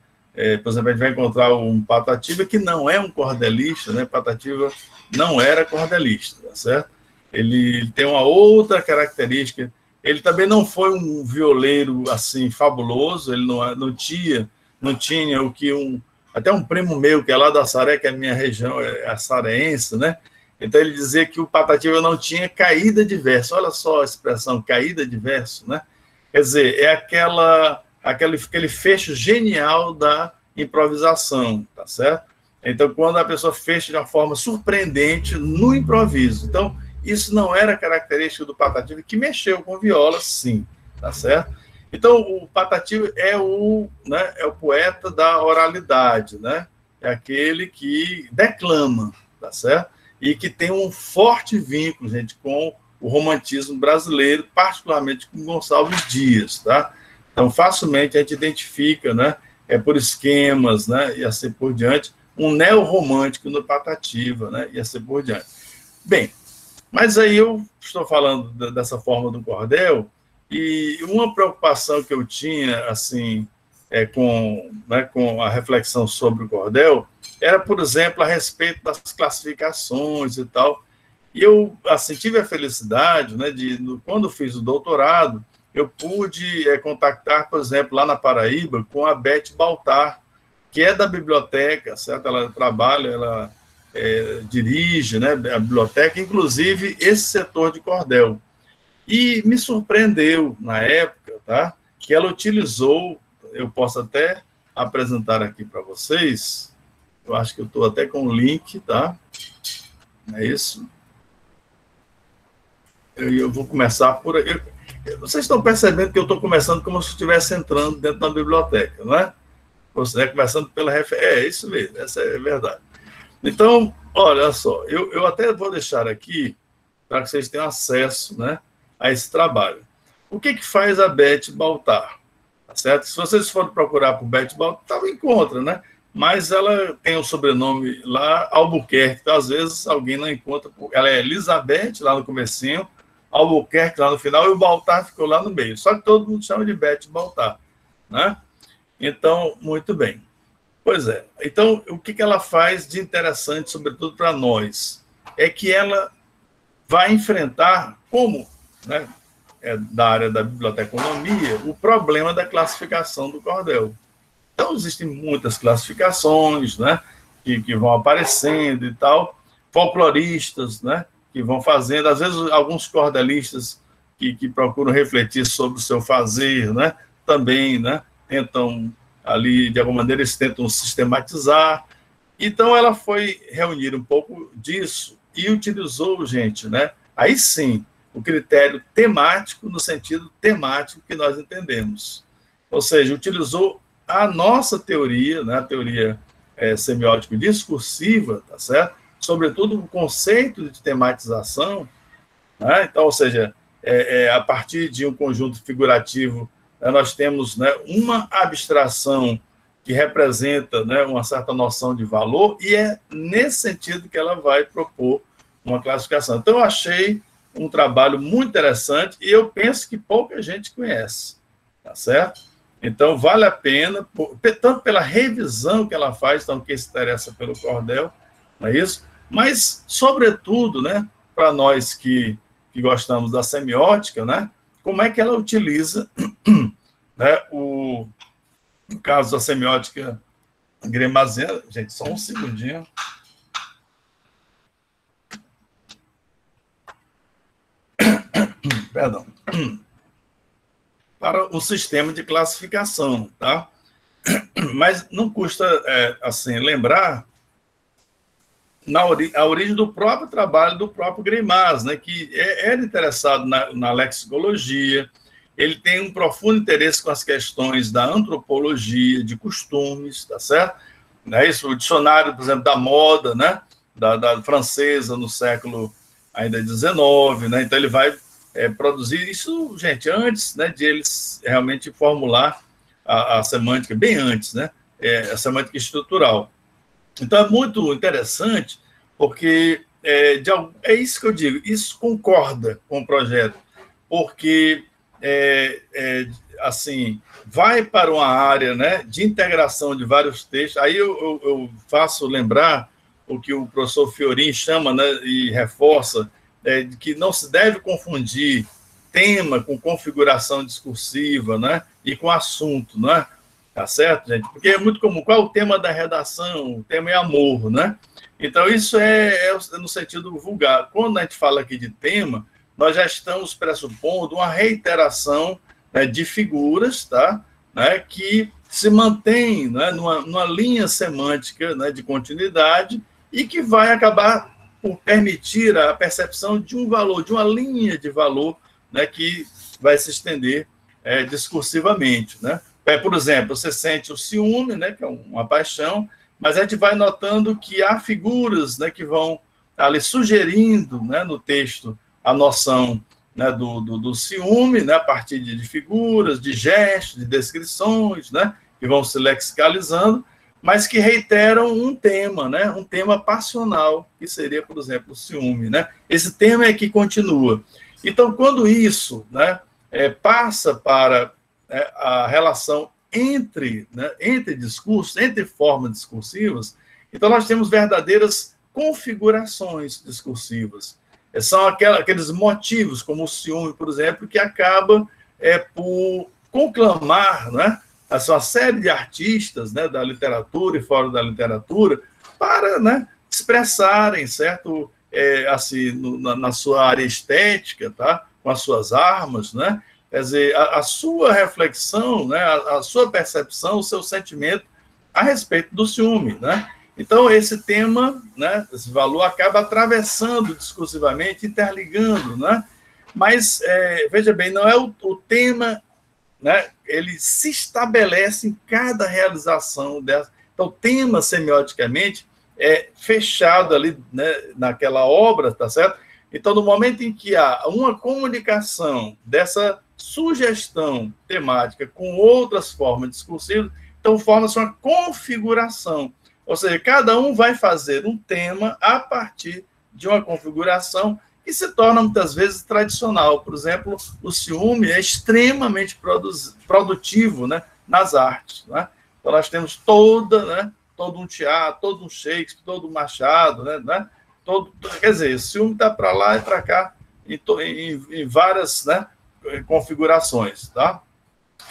Por exemplo, a gente vai encontrar um Patativa que não é um cordelista, né? Patativa não era cordelista, tá certo? Ele tem uma outra característica. Ele também não foi um violeiro assim fabuloso, ele não tinha o que até um primo meu, que é lá da Saré, que é a minha região, é a sareense, né? Então, ele dizia que o Patativa não tinha caída de verso. Olha só a expressão, caída de verso, né? Quer dizer, é aquele fecho genial da improvisação, tá certo? Então, quando a pessoa fecha de uma forma surpreendente no improviso. Então, isso não era característica do Patativa, que mexeu com viola, sim, tá certo? Então, o Patativa é o poeta da oralidade, né? É aquele que declama, tá certo? E que tem um forte vínculo, gente, com o romantismo brasileiro, particularmente com Gonçalves Dias, tá? Então, facilmente a gente identifica, né? Por esquemas, né? E assim por diante, um neo-romântico no Patativa, né? E assim por diante. Bem, mas aí eu estou falando dessa forma do cordel. E uma preocupação que eu tinha, assim, com a reflexão sobre o cordel, era, por exemplo, a respeito das classificações e tal. E eu, assim, tive a felicidade, né, quando fiz o doutorado, eu pude contactar, por exemplo, lá na Paraíba, com a Beth Baltar, que é da biblioteca, certo? Ela trabalha, ela dirige, né, a biblioteca, inclusive esse setor de cordel. E me surpreendeu, na época, tá, que ela utilizou, eu posso até apresentar aqui para vocês, eu acho que eu estou até com o link, tá? É isso. Eu vou começar por... Vocês estão percebendo que eu estou começando como se eu estivesse entrando dentro da biblioteca, não é? Você começando pela referência. É isso mesmo, essa é a verdade. Então, olha só, eu até vou deixar aqui para que vocês tenham acesso, né, a esse trabalho. O que faz a Beth Baltar? Tá certo? Se vocês forem procurar por Beth Baltar, encontra, né? Mas ela tem o sobrenome lá, Albuquerque, então às vezes alguém não encontra. Ela é Elizabeth, lá no comecinho, Albuquerque lá no final, e o Baltar ficou lá no meio. Só que todo mundo chama de Beth Baltar, né? Então, muito bem. Pois é. Então, o que ela faz de interessante, sobretudo para nós, é que ela vai enfrentar, como, né, da área da biblioteconomia, o problema da classificação do cordel. Então, existem muitas classificações, né, que vão aparecendo e tal, folcloristas, né, que vão fazendo, às vezes, alguns cordelistas que procuram refletir sobre o seu fazer, né, também, né, tentam ali, de alguma maneira, eles tentam sistematizar. Então, ela foi reunir um pouco disso e utilizou, gente, né, aí sim, o critério temático, no sentido temático que nós entendemos. Ou seja, utilizou a nossa teoria, né, a teoria semiótico-discursiva, tá certo? Sobretudo o conceito de tematização, né? Então, ou seja, a partir de um conjunto figurativo, nós temos, né, uma abstração que representa, né, uma certa noção de valor, e é nesse sentido que ela vai propor uma classificação. Então, eu achei um trabalho muito interessante e eu penso que pouca gente conhece, tá certo? Então, vale a pena, tanto pela revisão que ela faz, então, quem se interessa pelo cordel, não é isso? Mas, sobretudo, né, para nós que gostamos da semiótica, né, como é que ela utiliza, né, no caso da semiótica gremaziana, gente, só um segundinho. Perdão. Para o sistema de classificação, tá? Mas não custa, assim, lembrar a origem do próprio trabalho do próprio Greimas, né, que era interessado na lexicologia, ele tem um profundo interesse com as questões da antropologia, de costumes, tá certo? Isso, o dicionário, por exemplo, da moda, né, da francesa no século ainda XIX, né, então ele vai produzir isso, gente, antes, né, de eles realmente formular a semântica, bem antes, né, a semântica estrutural. Então, é muito interessante, porque é isso que eu digo, isso concorda com o projeto, porque, assim, vai para uma área, né, de integração de vários textos. Aí eu faço lembrar o que o professor Fiorin chama, né, e reforça, de que não se deve confundir tema com configuração discursiva, né, e com assunto, né? Tá certo, gente? Porque é muito comum. Qual é o tema da redação? O tema é amor, né? Então, isso é no sentido vulgar. Quando a gente fala aqui de tema, nós já estamos pressupondo uma reiteração, né, de figuras, tá? Né, que se mantém, né, numa linha semântica, né, de continuidade e que vai acabar por permitir a percepção de um valor, de uma linha de valor, né, que vai se estender discursivamente, né? Por exemplo, você sente o ciúme, né, que é uma paixão, mas a gente vai notando que há figuras, né, que vão ali sugerindo, né, no texto a noção, né, do ciúme, né, a partir de figuras, de gestos, de descrições, né, que vão se lexicalizando, mas que reiteram um tema, né, um tema passional, que seria, por exemplo, o ciúme, né? Esse tema é que continua. Então, quando isso, né, passa para a relação entre discursos, entre formas discursivas, então nós temos verdadeiras configurações discursivas. São aqueles motivos, como o ciúme, por exemplo, que acaba por conclamar, né, a sua série de artistas, né, da literatura e fora da literatura para, né, expressarem, certo, assim, na sua área estética, tá, com as suas armas, né, quer dizer, a sua reflexão, né, a sua percepção, o seu sentimento a respeito do ciúme, né. Então, esse tema, né, esse valor acaba atravessando discursivamente, interligando, né, mas, veja bem, não é o tema, né, ele se estabelece em cada realização dessa. Então, o tema, semioticamente, é fechado ali, né, naquela obra, tá certo? Então, no momento em que há uma comunicação dessa sugestão temática com outras formas discursivas, então forma-se uma configuração. Ou seja, cada um vai fazer um tema a partir de uma configuração que se torna, muitas vezes, tradicional. Por exemplo, o ciúme é extremamente produtivo, né, nas artes. Né? Então, nós temos todo um teatro, todo um Shakespeare, todo um Machado, né, quer dizer, o ciúme está para lá e para cá, em várias, né, configurações. Tá?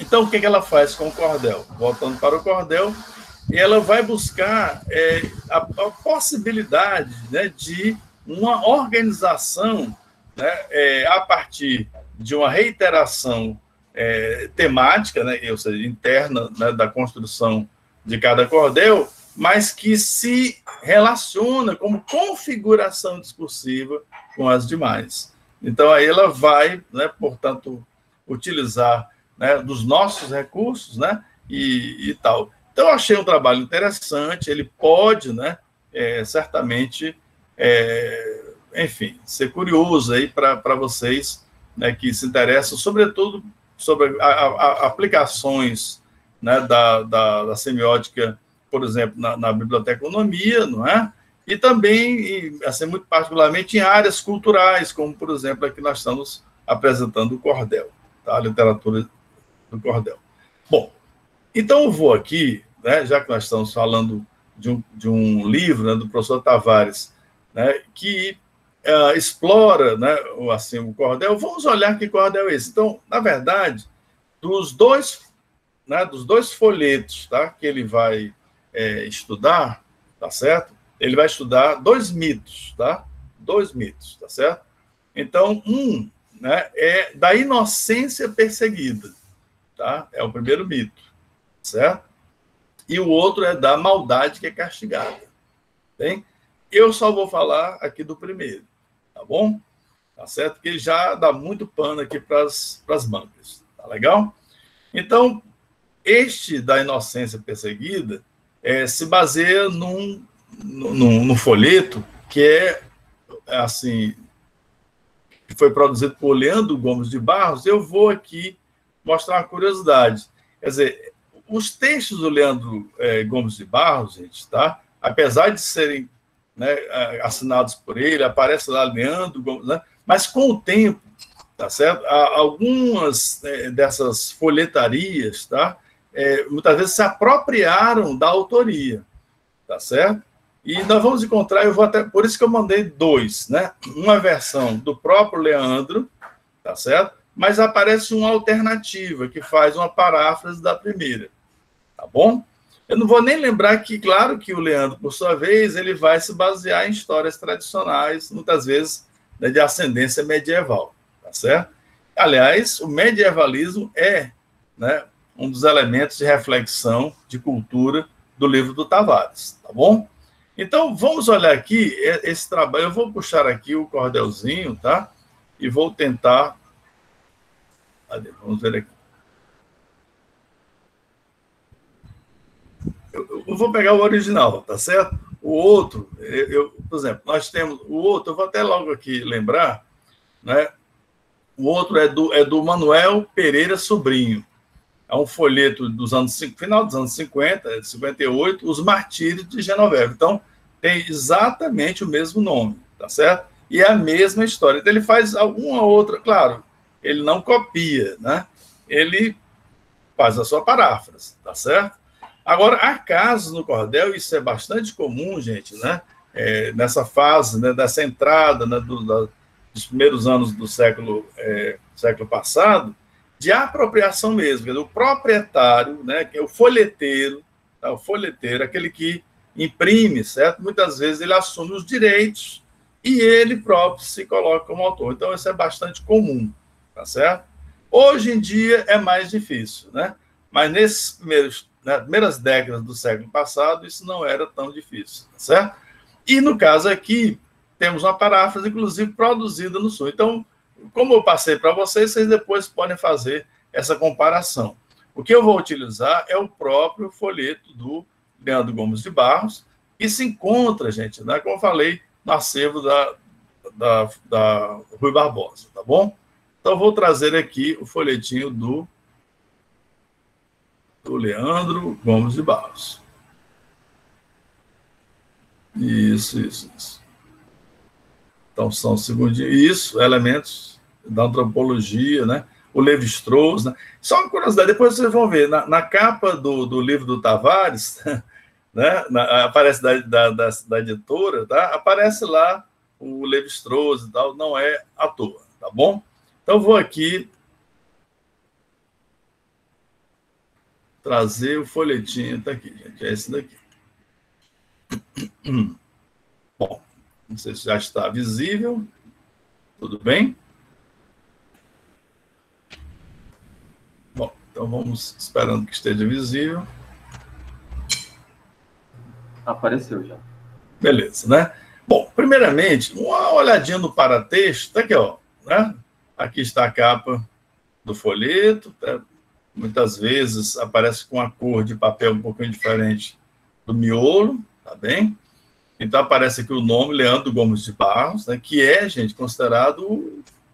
Então, o que ela faz com o cordel? Voltando para o cordel, ela vai buscar a possibilidade, né, de uma organização, né, a partir de uma reiteração temática, né, ou seja, interna, né, da construção de cada cordel, mas que se relaciona como configuração discursiva com as demais. Então, aí ela vai, né, portanto, utilizar, né, dos nossos recursos, né, e tal. Então, eu achei um trabalho interessante, ele pode, né, certamente, enfim, ser curioso aí para vocês, né, que se interessam, sobretudo, sobre aplicações, né, da semiótica, por exemplo, na biblioteconomia, não é? E também, assim, muito particularmente, em áreas culturais, como, por exemplo, aqui nós estamos apresentando o cordel, tá? A literatura do cordel. Bom, então eu vou aqui, né, já que nós estamos falando de um livro, né, do professor Tavares, né, que explora, né, assim, o cordel. Vamos olhar que cordel é esse. Então, na verdade, dos dois folhetos, tá, que ele vai estudar, tá certo? Ele vai estudar dois mitos, tá? Dois mitos, tá certo? Então, né, é da inocência perseguida, tá? É o primeiro mito, certo? E o outro é da maldade que é castigada. Bem, eu só vou falar aqui do primeiro, tá bom? Tá certo? Porque ele já dá muito pano aqui para as mangas, tá legal? Então, este da inocência perseguida se baseia num folheto que assim, que foi produzido por Leandro Gomes de Barros. Eu vou aqui mostrar uma curiosidade. Quer dizer, os textos do Leandro Gomes de Barros, gente, tá? Apesar de serem, né, assinados por ele, aparece lá Leandro Gomes, né? Mas com o tempo, tá certo? Algumas dessas folhetarias, tá? Muitas vezes se apropriaram da autoria, tá certo? E nós vamos encontrar, eu vou até, por isso que eu mandei dois, né? Uma versão do próprio Leandro, tá certo? Mas aparece uma alternativa que faz uma paráfrase da primeira, tá bom? Eu não vou nem lembrar que, claro, que o Leandro, por sua vez, ele vai se basear em histórias tradicionais, muitas vezes, né, de ascendência medieval, tá certo? Aliás, o medievalismo é, né, um dos elementos de reflexão de cultura do livro do Tavares, tá bom? Então, vamos olhar aqui esse trabalho. Eu vou puxar aqui o cordelzinho, tá? E vou tentar... Vamos ver aqui. Eu vou pegar o original, tá certo? O outro, por exemplo, nós temos o outro, eu vou até logo aqui lembrar, né? O outro é do Manuel Pereira Sobrinho. É um folheto dos final dos anos 50, de 58, Os Martírios de Genoveva. Então, tem exatamente o mesmo nome, tá certo? E é a mesma história. Então, ele faz alguma outra, claro, ele não copia, né? Ele faz a sua paráfrase, tá certo? Agora, há casos no cordel, isso é bastante comum, gente, né? Nessa fase, né, dessa entrada, né, dos primeiros anos do século passado, de apropriação mesmo, quer dizer, o proprietário, né, que é o folheteiro, tá? O folheteiro, aquele que imprime, certo? Muitas vezes ele assume os direitos e ele próprio se coloca como autor. Então, isso é bastante comum, tá certo? Hoje em dia é mais difícil, né? Mas nas primeiras décadas do século passado, isso não era tão difícil, tá certo? E no caso aqui, temos uma paráfrase, inclusive, produzida no Sul. Então, como eu passei para vocês, vocês depois podem fazer essa comparação. O que eu vou utilizar é o próprio folheto do Leandro Gomes de Barros, que se encontra, gente, né, como eu falei, no acervo da Rui Barbosa, tá bom? Então, eu vou trazer aqui o folhetinho do Leandro Gomes de Barros. Isso. Então, são isso, elementos da antropologia, né? O Levi-Strauss, né? Só uma curiosidade, depois vocês vão ver, na capa do livro do Tavares, né? Aparece da editora, tá? Aparece lá o Levi-Strauss e tal, não é à toa, tá bom? Então, vou aqui trazer o folhetinho, tá aqui, gente, é esse daqui. Bom, não sei se já está visível, tudo bem? Bom, então vamos esperando que esteja visível. Apareceu já. Beleza, né? Bom, primeiramente, uma olhadinha no paratexto, tá aqui, ó, né? Aqui está a capa do folheto, tá? Muitas vezes aparece com a cor de papel um pouquinho diferente do miolo, tá bem? Então aparece aqui o nome, Leandro Gomes de Barros, né, que é, gente, considerado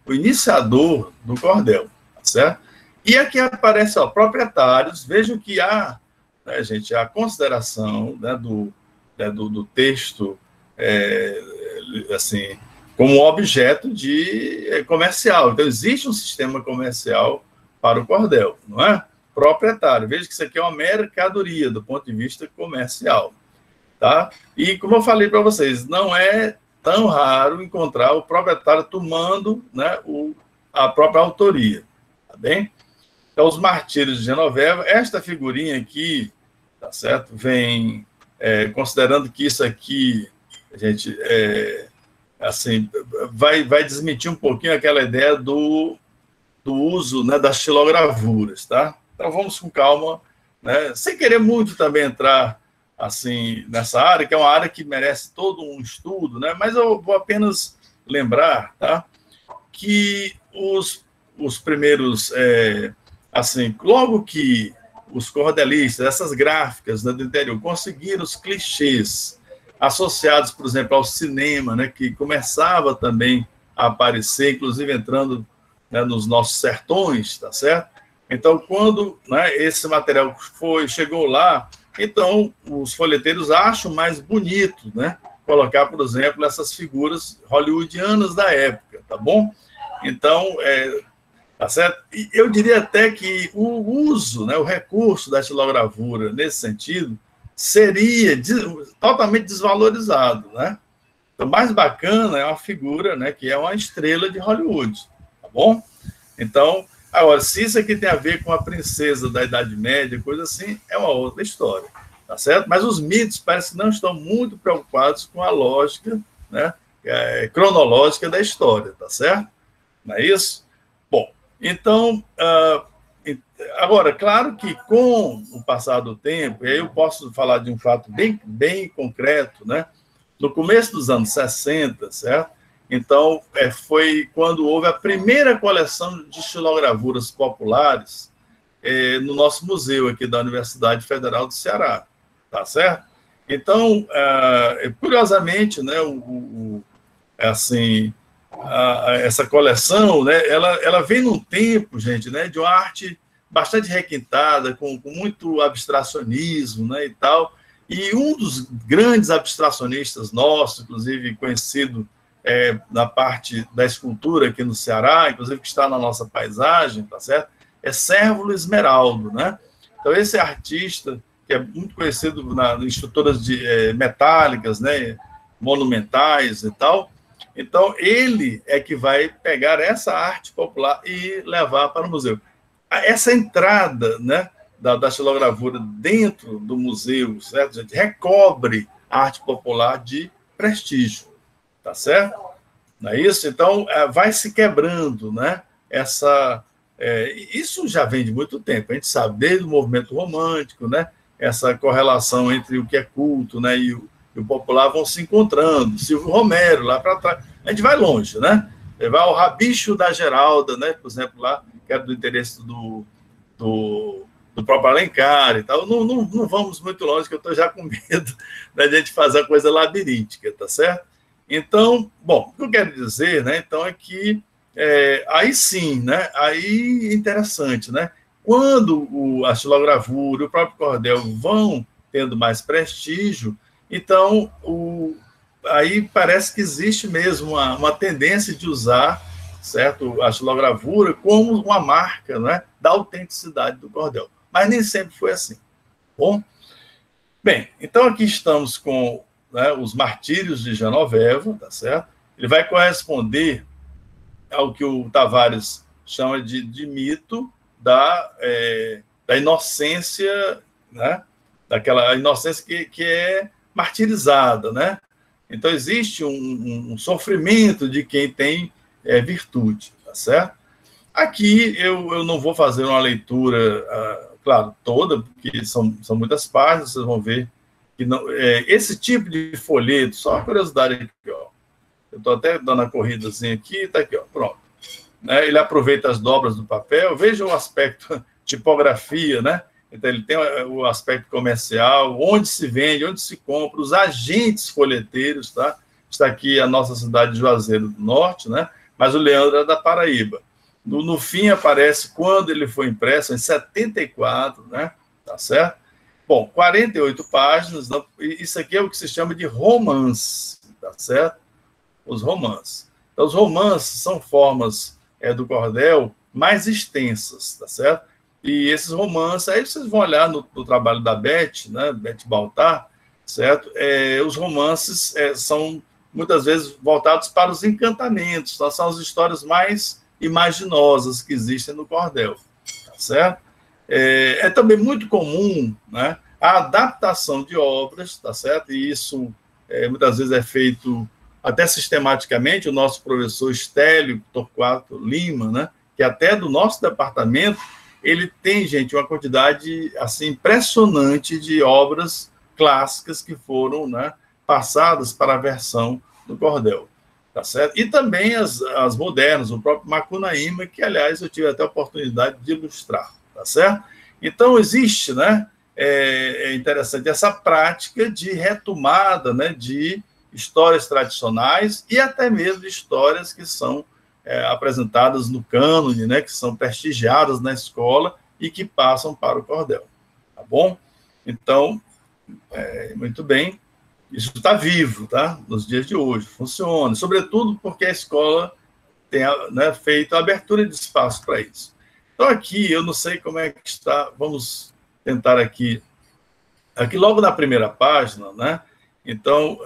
o iniciador do cordel, tá certo? E aqui aparece, ó, proprietários, vejam que há, né, gente, a consideração, né, do texto, assim, como objeto comercial. Então, existe um sistema comercial para o cordel, não é? Proprietário. Veja que isso aqui é uma mercadoria do ponto de vista comercial, tá? E, como eu falei para vocês, não é tão raro encontrar o proprietário tomando, né, a própria autoria, tá bem? Então, os Martírios de Genoveva, esta figurinha aqui, tá certo? Vem considerando que isso aqui, gente, assim, vai desmentir um pouquinho aquela ideia do uso, né, das xilogravuras, tá? Então, vamos com calma, né? Sem querer muito também entrar, assim, nessa área, que é uma área que merece todo um estudo, né? Mas eu vou apenas lembrar, tá? Que os primeiros, assim, logo que os cordelistas, essas gráficas, né, do interior, conseguiram os clichês associados, por exemplo, ao cinema, né, que começava também a aparecer, inclusive entrando, né, nos nossos sertões, tá certo? Então, quando, né, esse material chegou lá, então os folheteiros acham mais bonito, né, colocar, por exemplo, essas figuras hollywoodianas da época, tá bom? Então, tá certo? E eu diria até que o uso, né, o recurso da xilogravura nesse sentido seria totalmente desvalorizado, né? Então, mais bacana é uma figura, né, que é uma estrela de Hollywood, tá bom? Então, agora, se isso aqui tem a ver com a princesa da Idade Média, coisa assim, é uma outra história, tá certo? Mas os mitos parece que não estão muito preocupados com a lógica, né, cronológica da história, tá certo? Não é isso? Bom, então, agora, claro que com o passar do tempo, e aí eu posso falar de um fato bem, bem concreto, né? No começo dos anos 60, certo? Então, foi quando houve a primeira coleção de xilogravuras populares no nosso museu aqui da Universidade Federal do Ceará, tá certo? Então, curiosamente, né, assim, essa coleção, né, ela vem num tempo, gente, né, de uma arte bastante requintada, com muito abstracionismo, né, e tal, e um dos grandes abstracionistas nossos, inclusive conhecido na parte da escultura aqui no Ceará, inclusive que está na nossa paisagem, tá certo? É Cérvulo Esmeraldo, né? Então, esse artista, que é muito conhecido em estruturas metálicas, né, monumentais e tal, então, ele é que vai pegar essa arte popular e levar para o museu. essa entrada, né, da xilogravura dentro do museu, certo, gente? Recobre a arte popular de prestígio, tá certo? Não é isso? Então, vai se quebrando, né? Isso já vem de muito tempo, a gente sabe, desde o movimento romântico, né? Essa correlação entre o que é culto, né, e o popular vão se encontrando. Silvio Romero, lá para trás. A gente vai longe, né? Vai ao Rabicho da Geralda, né? Por exemplo, lá, que era do interesse do próprio Alencar e tal. Não vamos muito longe, que eu estou já com medo da gente fazer a coisa labiríntica, tá certo? Então, bom, o que eu quero dizer, né? Então, é que aí sim, né? Aí interessante, né? Quando a xilogravura e o próprio cordel vão tendo mais prestígio, então aí parece que existe mesmo uma tendência de usar, certo, a xilogravura como uma marca, né, da autenticidade do cordel. Mas nem sempre foi assim. Bom, bem, então aqui estamos com, né, os Martírios de Genoveva, tá certo? Ele vai corresponder ao que o Tavares chama de mito da inocência, né? Daquela inocência que é martirizada, né? Então, existe um sofrimento de quem tem virtude, tá certo? Aqui, eu não vou fazer uma leitura, claro, toda, porque são muitas páginas, vocês vão ver que não, esse tipo de folheto, só uma curiosidade aqui, ó. Eu estou até dando a corridazinha aqui, tá aqui, ó, pronto. Né? Ele aproveita as dobras do papel, veja o aspecto tipografia, né? Então, ele tem o aspecto comercial, onde se vende, onde se compra, os agentes folheteiros, tá? Está aqui a nossa cidade de Juazeiro do Norte, né? Mas o Leandro é da Paraíba. No fim, aparece quando ele foi impresso, em 74, né? Tá certo? Bom, 48 páginas, isso aqui é o que se chama de romance, tá certo? Os romances. Então, os romances são formas do cordel mais extensas, tá certo? E esses romances, aí vocês vão olhar no trabalho da Beth, né, Beth Baltar, certo? Os romances são muitas vezes voltados para os encantamentos, então, são as histórias mais imaginosas que existem no cordel, tá certo? É também muito comum, né, a adaptação de obras, tá certo? E isso muitas vezes é feito até sistematicamente. O nosso professor Estélio Torquato Lima, né, que até do nosso departamento, ele tem, gente, uma quantidade assim impressionante de obras clássicas que foram, né, passadas para a versão do cordel, tá certo? E também as modernas, o próprio Macunaíma, que, aliás, eu tive até a oportunidade de ilustrar, tá certo? Então, existe, né, interessante essa prática de retomada, né, de histórias tradicionais e até mesmo de histórias que são apresentadas no cânone, né, que são prestigiadas na escola e que passam para o cordel, tá bom? Então, muito bem, isso está vivo, tá? Nos dias de hoje, funciona, sobretudo porque a escola tem, né, feito a abertura de espaço para isso. Então, aqui, eu não sei como é que está, vamos tentar aqui logo na primeira página, né? Então,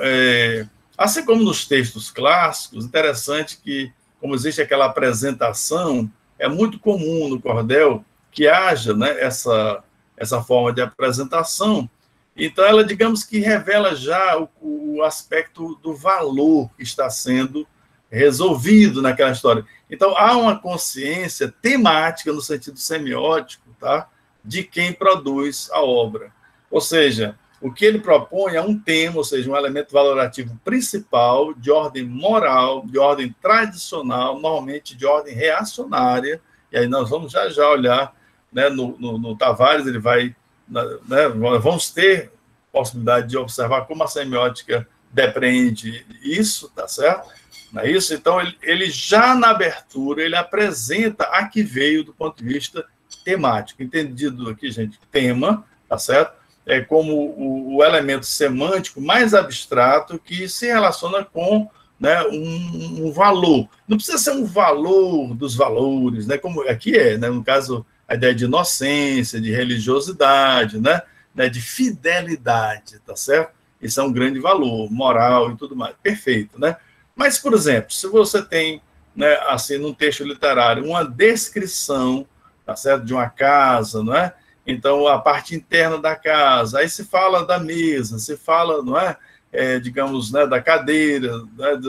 assim como nos textos clássicos, interessante que, como existe aquela apresentação, é muito comum no cordel que haja, né, essa forma de apresentação. Então, ela, digamos que revela já o aspecto do valor que está sendo resolvido naquela história. Então, há uma consciência temática, no sentido semiótico, tá, de quem produz a obra. Ou seja, o que ele propõe é um tema, ou seja, um elemento valorativo principal, de ordem moral, de ordem tradicional, normalmente de ordem reacionária, e aí nós vamos já olhar, né, no Tavares, ele vai, né, vamos ter possibilidade de observar como a semiótica depreende isso, tá certo? Não é isso? Então, ele já na abertura, ele apresenta a que veio do ponto de vista temático, entendido aqui, gente, tema, tá certo? Como o elemento semântico mais abstrato que se relaciona com, né, um valor. Não precisa ser um valor dos valores, né, como aqui né, no caso, a ideia de inocência, de religiosidade, né, de fidelidade, tá certo? Isso é um grande valor, moral e tudo mais. Perfeito, né? Mas, por exemplo, se você tem, né, assim, num texto literário, uma descrição tá certo? De uma casa, não é? Então, a parte interna da casa. Aí se fala da mesa, se fala, não é? Digamos, né, da cadeira, né,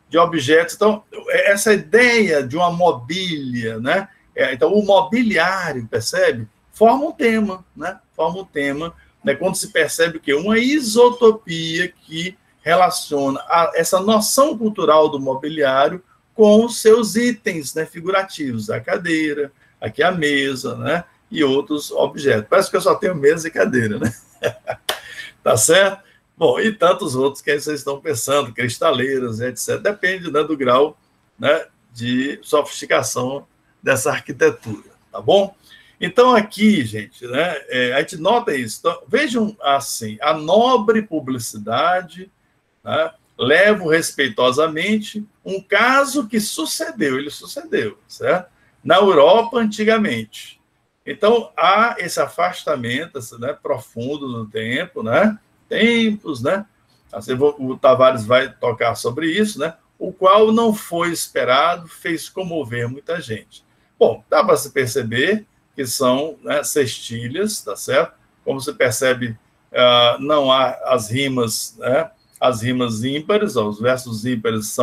de objetos. Então, essa ideia de uma mobília, né? Então, o mobiliário, percebe? Forma um tema, né? Forma um tema, né? Quando se percebe que uma isotopia que relaciona essa noção cultural do mobiliário com os seus itens, né, figurativos, a cadeira, aqui a mesa, né, e outros objetos. Parece que eu só tenho mesa e cadeira, né? Tá certo? Bom, e tantos outros que aí vocês estão pensando, cristaleiras, etc. Depende, né, do grau, né, de sofisticação dessa arquitetura, tá bom? Então, aqui, gente, né, a gente nota isso. Então, vejam assim, a nobre publicidade, né, levo respeitosamente um caso que sucedeu, ele sucedeu, certo? Na Europa, antigamente. Então, há esse afastamento, né, profundo no tempo, né? Tempos, né? Assim, o Tavares vai tocar sobre isso, né? O qual não foi esperado, fez comover muita gente. Bom, dá para se perceber que são, né, cestilhas, tá certo? Como se percebe, não há as rimas, né? As rimas ímpares, os versos ímpares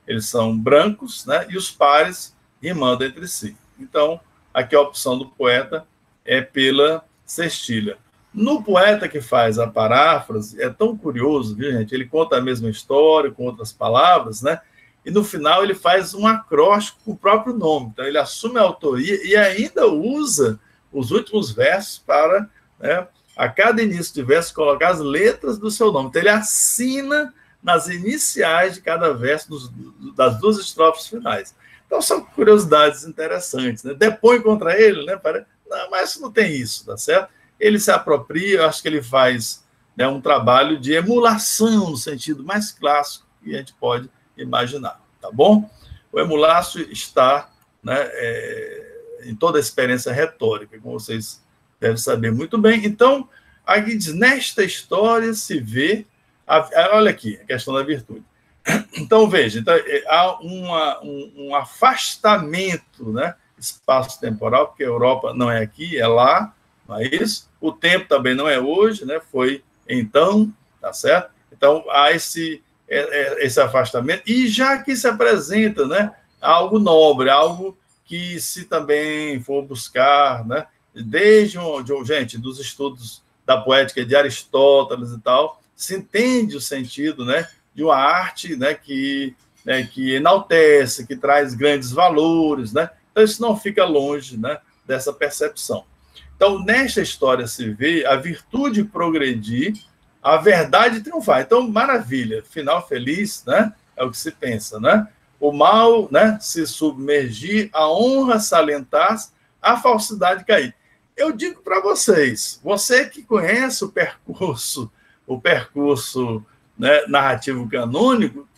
eles são brancos, né? E os pares rimando entre si. Então, aqui a opção do poeta é pela cestilha. No poeta que faz a paráfrase, é tão curioso, viu, gente? Ele conta a mesma história, com outras palavras, né? E no final ele faz um acróstico com o próprio nome. Então, ele assume a autoria e ainda usa os últimos versos para, né, a cada início de verso, colocar as letras do seu nome. Então, ele assina nas iniciais de cada verso das duas estrofes finais. Então, são curiosidades interessantes, né? Depõe contra ele, né? Não, mas não tem isso, tá certo? Ele se apropria, eu acho que ele faz, né, um trabalho de emulação, no sentido mais clássico que a gente pode imaginar, tá bom? O emulácio está, né, em toda a experiência retórica, como vocês devem saber muito bem. Então, aqui diz, nesta história se vê, olha aqui, a questão da virtude. Então, veja, então, há um afastamento, né, espaço-temporal, porque a Europa não é aqui, é lá, não é isso? O tempo também não é hoje, né, foi então, tá certo? Então, há esse afastamento, e já que se apresenta, né, algo nobre, algo que, se também for buscar, né, desde gente, dos estudos da poética de Aristóteles e tal, se entende o sentido, né, de uma arte, né, que enaltece, que traz grandes valores, né? Então, isso não fica longe, né, dessa percepção. Então, nesta história se vê a virtude progredir, a verdade triunfar. Então, maravilha, final feliz, né? É o que se pensa, né? O mal, né, se submergir, a honra salentar, a falsidade cair. Eu digo para vocês, você que conhece o percurso, né, narrativo canônico,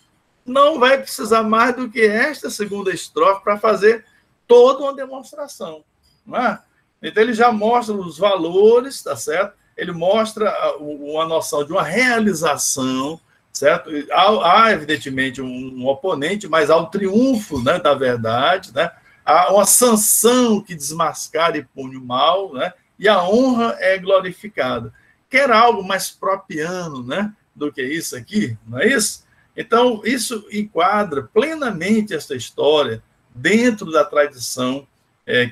não vai precisar mais do que esta segunda estrofe para fazer toda uma demonstração, não é? Então, ele já mostra os valores, tá certo? Ele mostra uma noção de uma realização, certo? Há evidentemente, um oponente, mas há o triunfo, né, da verdade, né? Há uma sanção que desmascara e pune o mal, né? E a honra é glorificada. Quer algo mais propiano, né, do que isso aqui, não é isso? Então, isso enquadra plenamente essa história dentro da tradição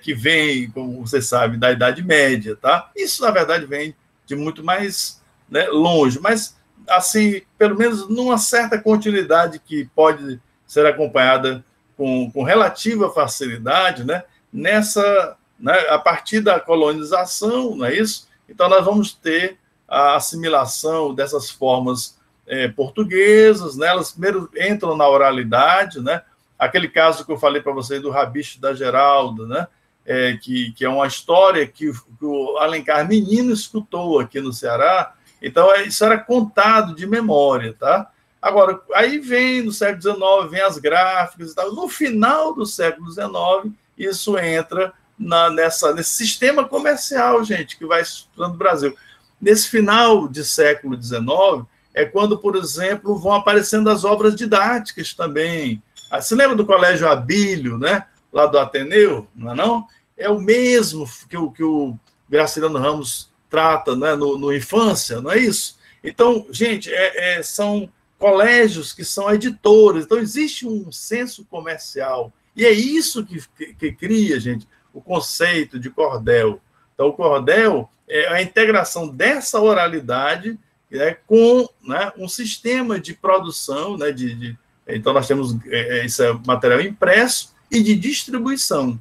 que vem, como você sabe, da Idade Média, tá? Isso, na verdade, vem de muito mais, né, longe, mas, assim, pelo menos numa certa continuidade que pode ser acompanhada com relativa facilidade, né, nessa, né, a partir da colonização, não é isso? Então, nós vamos ter a assimilação dessas formas portuguesas, né? Elas primeiro entram na oralidade, né? Aquele caso que eu falei para vocês do Rabicho da Geralda, né? Que é uma história que o Alencar menino escutou aqui no Ceará. Então, isso era contado de memória, tá? Agora, aí vem, no século XIX, vem as gráficas e tal. No final do século XIX, isso entra nesse sistema comercial, gente, que vai estruturando o Brasil. Nesse final de século XIX, é quando, por exemplo, vão aparecendo as obras didáticas também. Se lembra do Colégio Abílio, né? Lá do Ateneu, não é não? é o mesmo que o Graciliano Ramos trata, né, no Infância, não é isso? Então, gente, são colégios que são editores, então existe um senso comercial, e é isso que cria, gente, o conceito de cordel. Então, o cordel é a integração dessa oralidade, né, com, né, um sistema de produção, né, então nós temos esse material impresso e de distribuição.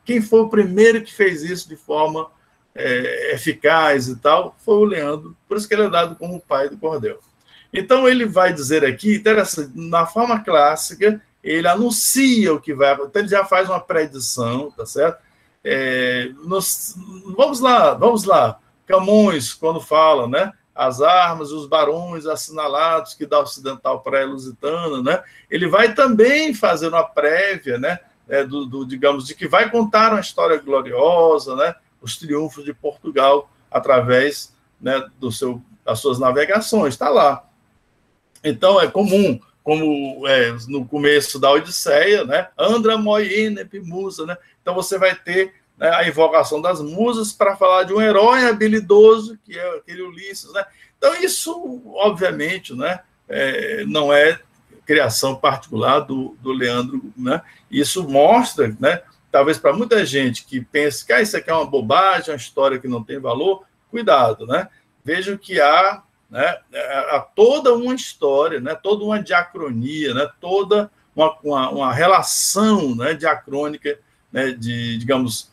Quem foi o primeiro que fez isso de forma eficaz e tal foi o Leandro, por isso que ele é dado como o pai do cordel. Então, ele vai dizer aqui, interessante, na forma clássica, ele anuncia o que vai acontecer, então ele já faz uma predição, tá certo? Vamos lá. Camões, quando fala, né? As armas, os barões assinalados que da ocidental para a lusitana, né? Ele vai também fazer uma prévia, né? Digamos, de que vai contar uma história gloriosa, né? Os triunfos de Portugal através, né, das suas navegações, está lá. Então, é comum, como no começo da Odisseia, né? Andra moienep musa, né? Então, você vai ter, né, a invocação das musas para falar de um herói habilidoso, que é aquele Ulisses, né? Então, isso, obviamente, né, não é criação particular do Leandro, né? Isso mostra, né, talvez para muita gente que pensa que isso aqui é uma bobagem, uma história que não tem valor, cuidado, né? Vejam que há, né, toda uma história, né, toda uma diacronia, né, toda uma relação, né, diacrônica, né, digamos,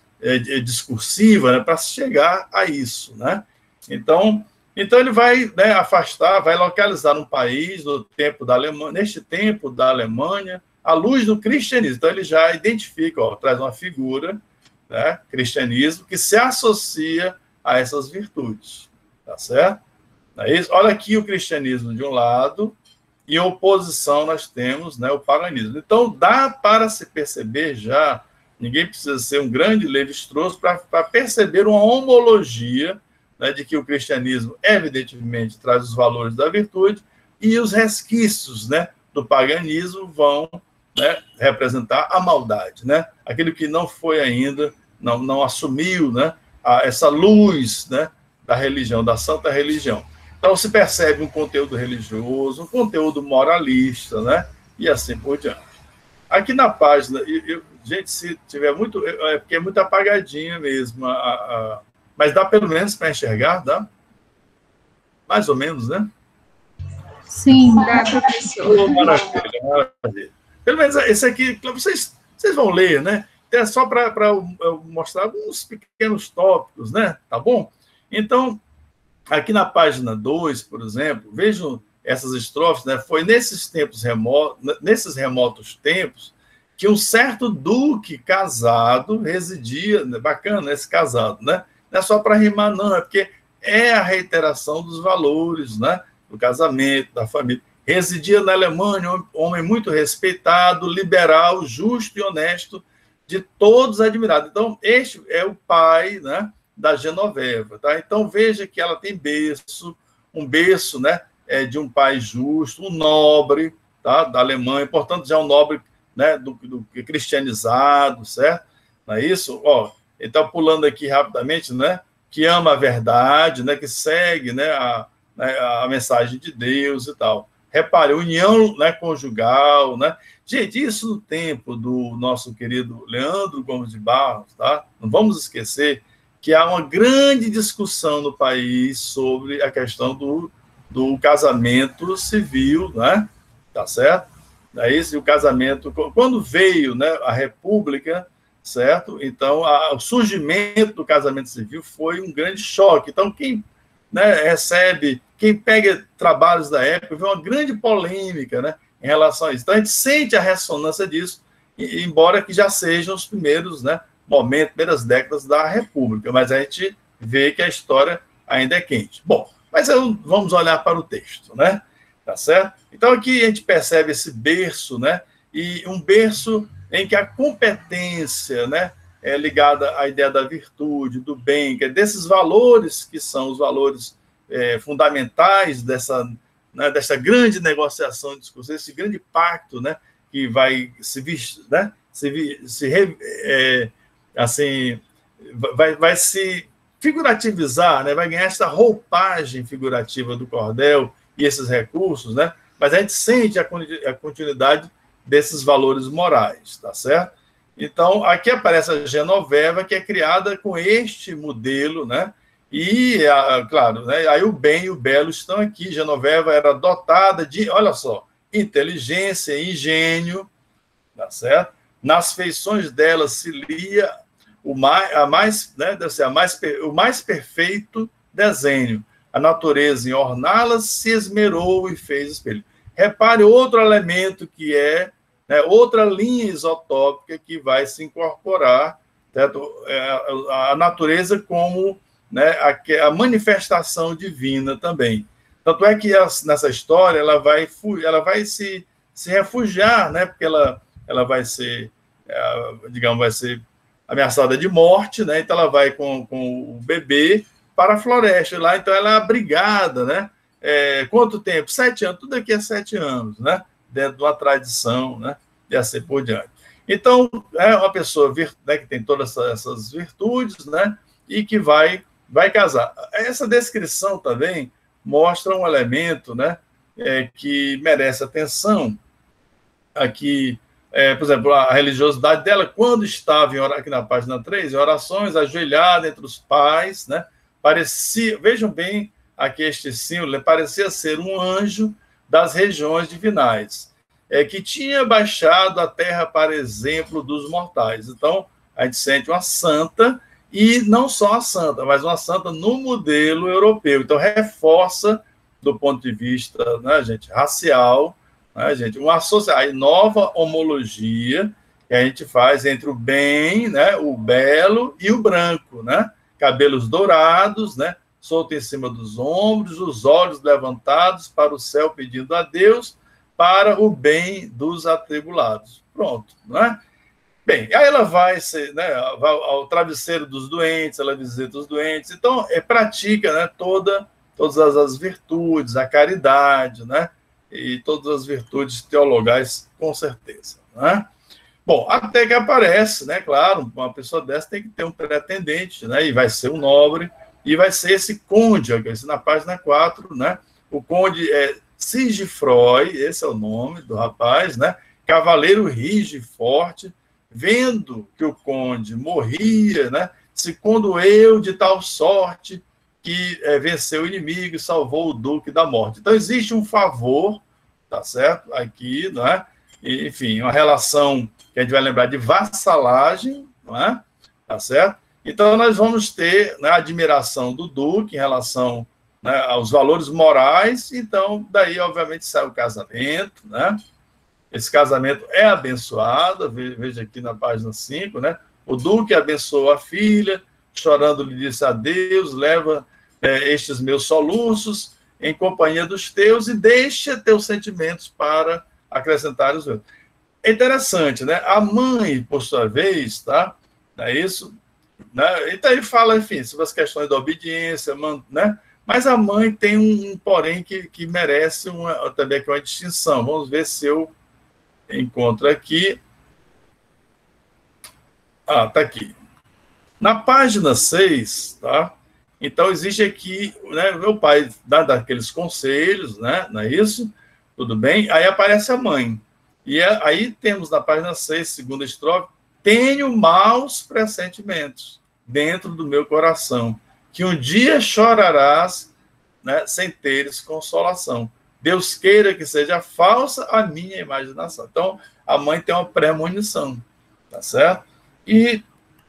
discursiva, né, para chegar a isso, né? Então ele vai, né, afastar, vai localizar um país no tempo da Alemanha, neste tempo da Alemanha, à luz do cristianismo. Então ele já identifica, traz uma figura, né, cristianismo, que se associa a essas virtudes, tá certo? É isso? Olha aqui o cristianismo de um lado, e em oposição nós temos, né, o paganismo. Então dá para se perceber já, ninguém precisa ser um grande Lévi-Strauss para perceber uma homologia, né, de que o cristianismo, evidentemente, traz os valores da virtude, e os resquícios, né, do paganismo vão, né, representar a maldade, né? Aquilo que não foi ainda, não assumiu, né, essa luz, né, da religião, da santa religião. Então, se percebe um conteúdo religioso, um conteúdo moralista, né, e assim por diante. Aqui na página, gente, se tiver muito, porque é muito apagadinha mesmo, mas dá pelo menos para enxergar, dá? Mais ou menos, né? Sim, dá, professor. Maravilha. Pelo menos esse aqui, vocês vão ler, né? É só para mostrar alguns pequenos tópicos, né? Tá bom? Então, aqui na página 2, por exemplo, vejam essas estrofes, né? Foi nesses remotos tempos, que um certo duque casado residia, né? Bacana esse casado, né? Não é só para rimar, não, é porque é a reiteração dos valores, né? Do casamento, da família. Residia na Alemanha, um homem muito respeitado, liberal, justo e honesto, de todos admirados. Então, este é o pai, né, da Genoveva. Tá? Então, veja que ela tem berço, um berço, né, de um pai justo, um nobre, tá, da Alemanha, portanto, já um nobre, né, do cristianizado, certo? Não é isso? Ó, ele está pulando aqui rapidamente, né, que ama a verdade, né, que segue, né, a mensagem de Deus e tal. Repare, união, né, conjugal, né? Gente, isso no tempo do nosso querido Leandro Gomes de Barros, tá? Não vamos esquecer que há uma grande discussão no país sobre a questão do casamento civil, né? Tá certo? É isso, e o casamento, quando veio, né, a República, certo? Então, o surgimento do casamento civil foi um grande choque. Então, quem, né, recebe, quem pega trabalhos da época, vê uma grande polêmica, né, em relação a isso. Então, a gente sente a ressonância disso, embora que já sejam os primeiros, né, momentos, primeiras décadas da República, mas a gente vê que a história ainda é quente. Bom, mas vamos olhar para o texto, né? Tá certo? Então, aqui a gente percebe esse berço, né, e um berço em que a competência, né, é ligada à ideia da virtude, do bem, que é desses valores que são os valores fundamentais dessa grande negociação discursiva, esse grande pacto, né, que vai assim, vai se figurativizar, né? Vai ganhar essa roupagem figurativa do cordel e esses recursos, né? Mas a gente sente a continuidade desses valores morais, tá certo? Então, aqui aparece a Genoveva, que é criada com este modelo, né? E, claro, né? Aí o bem e o belo estão aqui. Genoveva era dotada de, olha só, inteligência e engenho, tá certo? Nas feições dela se lia o mais perfeito desenho. A natureza em orná-las se esmerou e fez espelho. Repare outro elemento que é, né, outra linha isotópica que vai se incorporar, certo? A natureza como, né, a manifestação divina também. Tanto é que nessa história ela vai se refugiar, né, porque ela vai ser, digamos, vai ser ameaçada de morte, né? Então ela vai com o bebê para a floresta lá, então ela é abrigada, né? Quanto tempo? 7 anos, tudo aqui é 7 anos, né? Dentro de uma tradição, né? E assim por diante. Então, é uma pessoa, né, que tem todas essas virtudes, né? E que vai casar. Essa descrição também mostra um elemento, né? Que merece atenção aqui. Por exemplo, a religiosidade dela, quando estava aqui na página 3, em orações, ajoelhada entre os pais, né? Parecia, vejam bem aqui este símbolo, parecia ser um anjo das regiões divinais, que tinha baixado a terra para exemplo dos mortais. Então, a gente sente uma santa, e não só a santa, mas uma santa no modelo europeu. Então, reforça, do ponto de vista, né, gente, racial, né, gente, uma nova homologia que a gente faz entre o bem, né, o belo e o branco, né? Cabelos dourados, né, solto em cima dos ombros, os olhos levantados para o céu pedindo a Deus para o bem dos atribulados. Pronto, né? Bem, aí ela vai, né, ao travesseiro dos doentes, ela visita os doentes, então pratica, né, todas as virtudes, a caridade, né, e todas as virtudes teologais, com certeza, né? Bom, até que aparece, né, claro, uma pessoa dessa tem que ter um pretendente, né, e vai ser um nobre, e vai ser esse conde, aqui na página 4, né, o conde Sigifrói, esse é o nome do rapaz, né, cavaleiro rijo e forte, vendo que o conde morria, né, se condoeu de tal sorte que venceu o inimigo e salvou o duque da morte. Então, existe um favor, tá certo? Aqui, não é? E, enfim, uma relação que a gente vai lembrar de vassalagem, não é? Tá certo? Então, nós vamos ter, né, a admiração do duque em relação, né, aos valores morais. Então, daí, obviamente, sai o casamento, né? Esse casamento é abençoado, veja aqui na página 5, né? O duque abençoou a filha, chorando lhe disse adeus, leva estes meus soluços em companhia dos teus e deixa teus sentimentos para acrescentar os meus. É interessante, né? A mãe, por sua vez, tá? Não é isso? Né? Então ele fala, enfim, sobre as questões da obediência, né? Mas a mãe tem um porém que merece também uma distinção. Vamos ver se eu encontro aqui. Tá aqui. Na página 6, tá? Então, existe aqui, né, meu pai dá daqueles conselhos, né, não é isso? Tudo bem? Aí aparece a mãe. E aí temos na página 6, segunda estrofe, tenho maus pressentimentos dentro do meu coração, que um dia chorarás, né, sem teres consolação. Deus queira que seja falsa a minha imaginação. Então, a mãe tem uma premonição, tá certo? E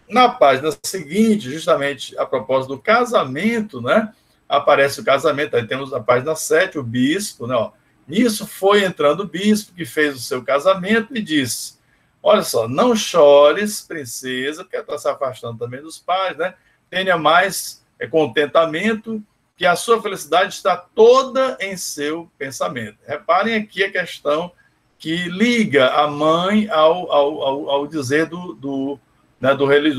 na página seguinte, justamente a propósito do casamento, né? Aparece o casamento, aí temos na página 7, o bispo, né? Ó, nisso foi entrando o bispo, que fez o seu casamento e disse, olha só, não chores, princesa, porque está se afastando também dos pais, né? Tenha mais contentamento, que a sua felicidade está toda em seu pensamento. Reparem aqui a questão que liga a mãe ao dizer do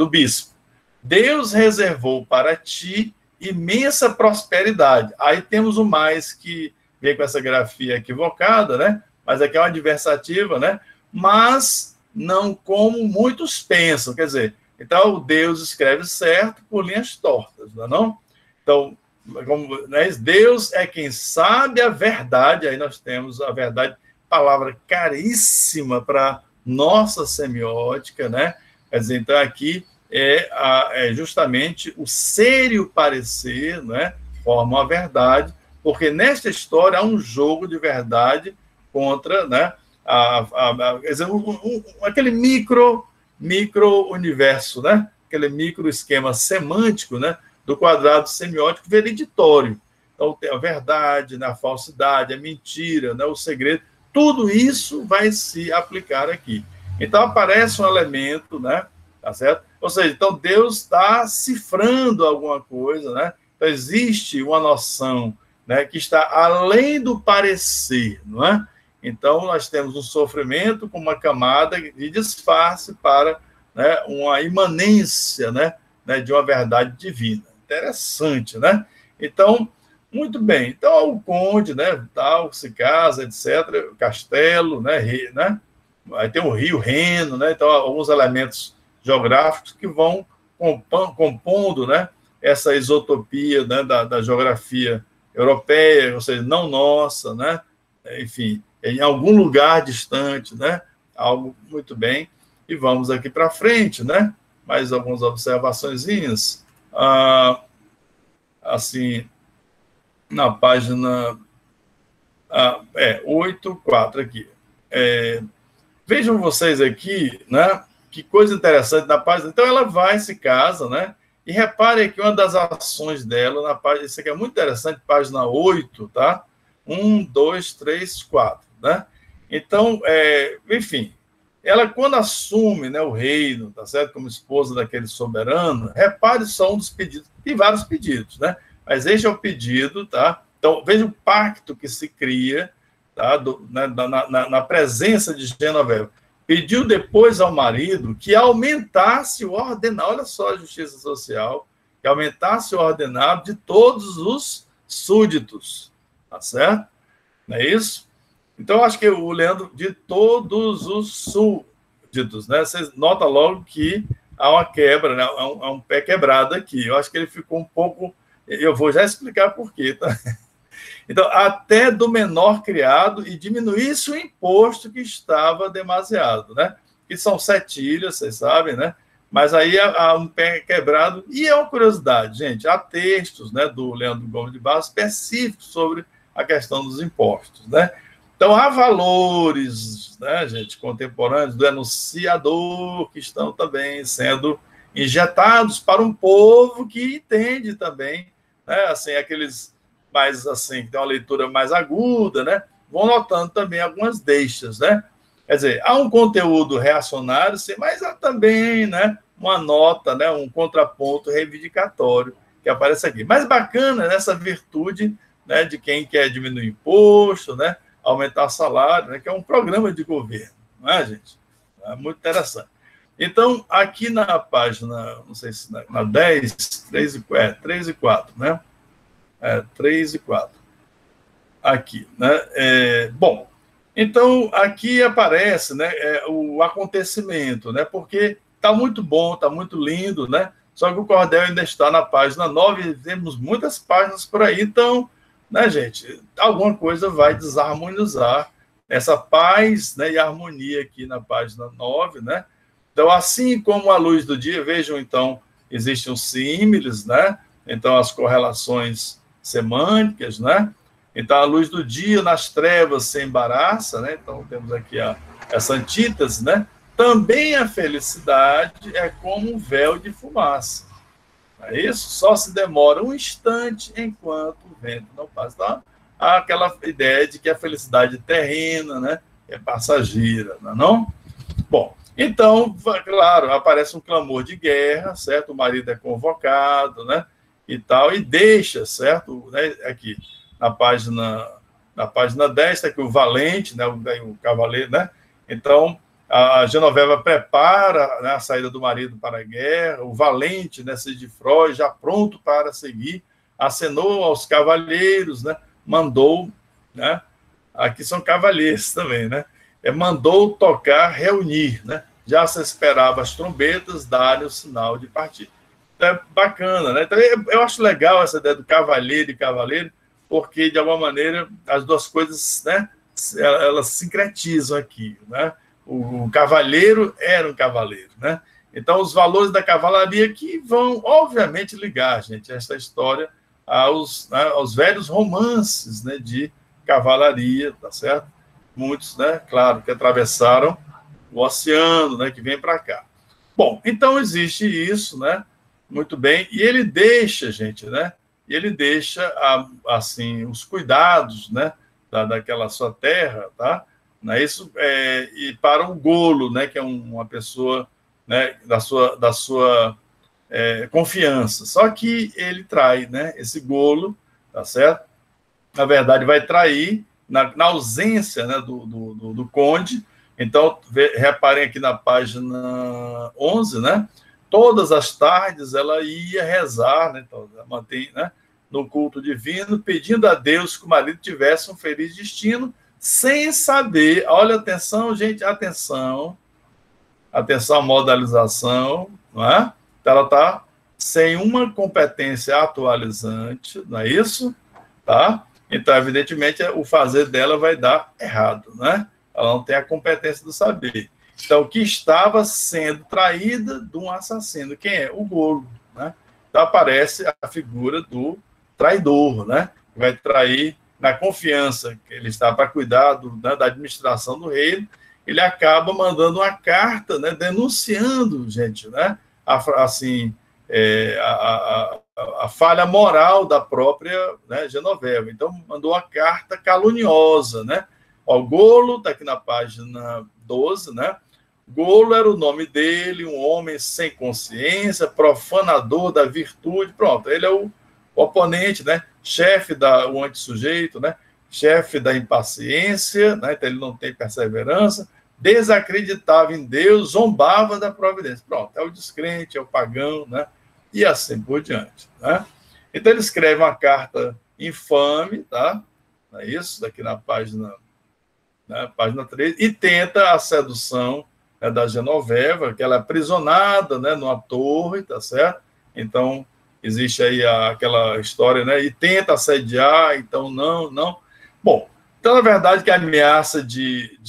bispo. Deus reservou para ti imensa prosperidade. Aí temos o mais que vem com essa grafia equivocada, né? Mas aqui é uma adversativa, né? Mas não como muitos pensam. Quer dizer, Então, o Deus escreve certo por linhas tortas, não é não? Então, como, né, Deus é quem sabe a verdade, aí nós temos a verdade, palavra caríssima para nossa semiótica, né? Quer dizer, então, aqui é justamente o ser e o parecer, né? Formam a verdade, porque nesta história há um jogo de verdade contra, né? Quer dizer, aquele micro-universo, né? Aquele micro-esquema semântico, né? Do quadrado semiótico vereditório. Então, tem a verdade, né? A falsidade, a mentira, né? O segredo, tudo isso vai se aplicar aqui. Então, aparece um elemento, né? Tá certo? Ou seja, então Deus está cifrando alguma coisa, né? Então, existe uma noção, né, que está além do parecer, não é? Então, nós temos um sofrimento com uma camada de disfarce para, né, uma imanência, né, de uma verdade divina. Interessante, né? Então, muito bem. Então, o conde, né, tal, se casa, etc., o castelo, né, aí tem o rio Reno, né? Então, alguns elementos geográficos que vão compondo, né, essa isotopia, né, da geografia europeia, ou seja, não nossa, né? Enfim, em algum lugar distante, né? Algo muito bem. E vamos aqui para frente, né? Mais algumas observaçõezinhas. Assim, na página 8.4 aqui. Vejam vocês aqui, né? Que coisa interessante na página. Então, ela vai, se casa, né? E repare que uma das ações dela, na página, isso aqui é muito interessante, página 8, tá? 1, 2, 3, 4, né? Então, enfim, ela, quando assume, né, o reino, tá certo? Como esposa daquele soberano, repare só um dos pedidos, tem vários pedidos, né? Mas este é o pedido, tá? Então, veja o pacto que se cria, tá? Na presença de Genoveva. Pediu depois ao marido que aumentasse o ordenado, olha só a justiça social, que aumentasse o ordenado de todos os súditos, tá certo? Não é isso? Então, acho que o Leandro, de todos os súditos, né? Você nota logo que há uma quebra, né? Há um pé quebrado aqui. Eu acho que ele ficou um pouco... Eu vou já explicar por quê, tá? Então, até do menor criado e diminuísse o imposto que estava demasiado, né? Que são setilhas, vocês sabem, né? Mas aí há um pé quebrado. E é uma curiosidade, gente, há textos, né, do Leandro Gomes de Barros específicos sobre a questão dos impostos, né? Então, há valores, né, gente, contemporâneos do enunciador que estão também sendo injetados para um povo que entende também, né, assim, aqueles mais assim, que tem uma leitura mais aguda, né? Vão notando também algumas deixas, né? Quer dizer, há um conteúdo reacionário, mas há também, né, uma nota, né, um contraponto reivindicatório que aparece aqui. Mais bacana nessa virtude, né, de quem quer diminuir imposto, né, aumentar salário, né, que é um programa de governo, não é, gente? É muito interessante. Então, aqui na página, não sei se na 10, 3 e 4, né? 3 e 4. Aqui, né? Bom, então aqui aparece, né, o acontecimento, né? Porque está muito bom, está muito lindo, né? Só que o cordel ainda está na página 9, temos muitas páginas por aí, então, né, gente, alguma coisa vai desarmonizar essa paz, né, e harmonia aqui na página 9, né? Então, assim como a luz do dia, vejam, então, existem os símiles, né? Então, as correlações semânticas, né? Então, a luz do dia nas trevas se embaraça, né? Então, temos aqui essa antítese, né? Também a felicidade é como um véu de fumaça. É isso? Só se demora um instante enquanto o vento não passa. Então, há aquela ideia de que a felicidade terrena, né, é passageira, não é não? Bom, então, claro, aparece um clamor de guerra, certo? O marido é convocado, né? E tal, e deixa, certo? Né, aqui, na página 10, está aqui o valente, né, o cavaleiro, né? Então, a Genoveva prepara, né, a saída do marido para a guerra, o valente, né, Sigifroi, já pronto para seguir, acenou aos cavalheiros, né, mandou, né, aqui são cavalheiros também, né, mandou tocar, reunir, né, já se esperava as trombetas darem o sinal de partir. Então, é bacana, né? Então, eu acho legal essa ideia do cavalheiro e cavaleiro, porque, de alguma maneira, as duas coisas, né, elas sincretizam aqui, né? O cavalheiro era um cavaleiro, né? Então, os valores da cavalaria que vão, obviamente, ligar, gente, essa história aos velhos romances, né, de cavalaria, tá certo? Muitos, né, claro, que atravessaram o oceano, né, que vem para cá. Bom, então existe isso, né? Muito bem. E ele deixa, gente, né? E ele deixa, assim, os cuidados, né, daquela sua terra, tá? Não é isso? E para o golo, né, que é uma pessoa, né, da sua confiança. Só que ele trai, né? Esse golo, tá certo? Na verdade, vai trair na ausência, né, do conde. Então, reparem aqui na página 11, né? Todas as tardes ela ia rezar, né? Então, ela mantém, né, no culto divino, pedindo a Deus que o marido tivesse um feliz destino, sem saber. Olha, atenção, gente, atenção, modalização, não é? Então, ela está sem uma competência atualizante, não é isso? Tá? Então, evidentemente, o fazer dela vai dar errado, né? Ela não tem a competência do saber. Então, que estava sendo traída de um assassino. Quem é? O golo, né? Então, aparece a figura do traidor, né? Que vai trair na confiança que ele está para cuidar né, da administração do reino. Ele acaba mandando uma carta, né, denunciando, gente, né? Assim, a falha moral da própria, né, Genoveva. Então, mandou uma carta caluniosa, né? O Golo, está aqui na página 12, né? Golo era o nome dele, um homem sem consciência, profanador da virtude. Pronto, ele é o oponente, né? Chefe o antissujeito, né? Chefe da impaciência, né? Então ele não tem perseverança, desacreditava em Deus, zombava da providência. Pronto, é o descrente, é o pagão, né? E assim por diante, né? Então ele escreve uma carta infame, tá? Não é isso? Daqui na página 3, e tenta a sedução, né, da Genoveva, que ela é aprisionada, né, numa torre, tá certo? Então, existe aí aquela história, né, e tenta assediar, então não. Bom, então, na verdade, que a ameaça de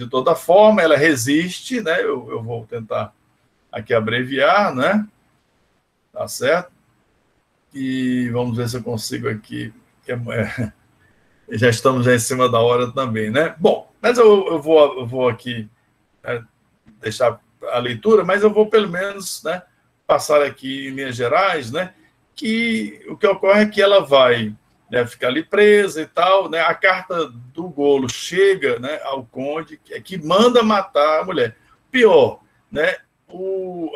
toda forma, ela resiste, né, eu vou tentar aqui abreviar, né, tá certo? E vamos ver se eu consigo aqui, já estamos já em cima da hora também, né? Bom, mas eu vou aqui, né, deixar a leitura, mas eu vou pelo menos, né, passar aqui em linhas gerais, né, que o que ocorre é que ela vai, né, ficar ali presa e tal, né? A carta do Golo chega, né, ao conde, que manda matar a mulher. Pior, né?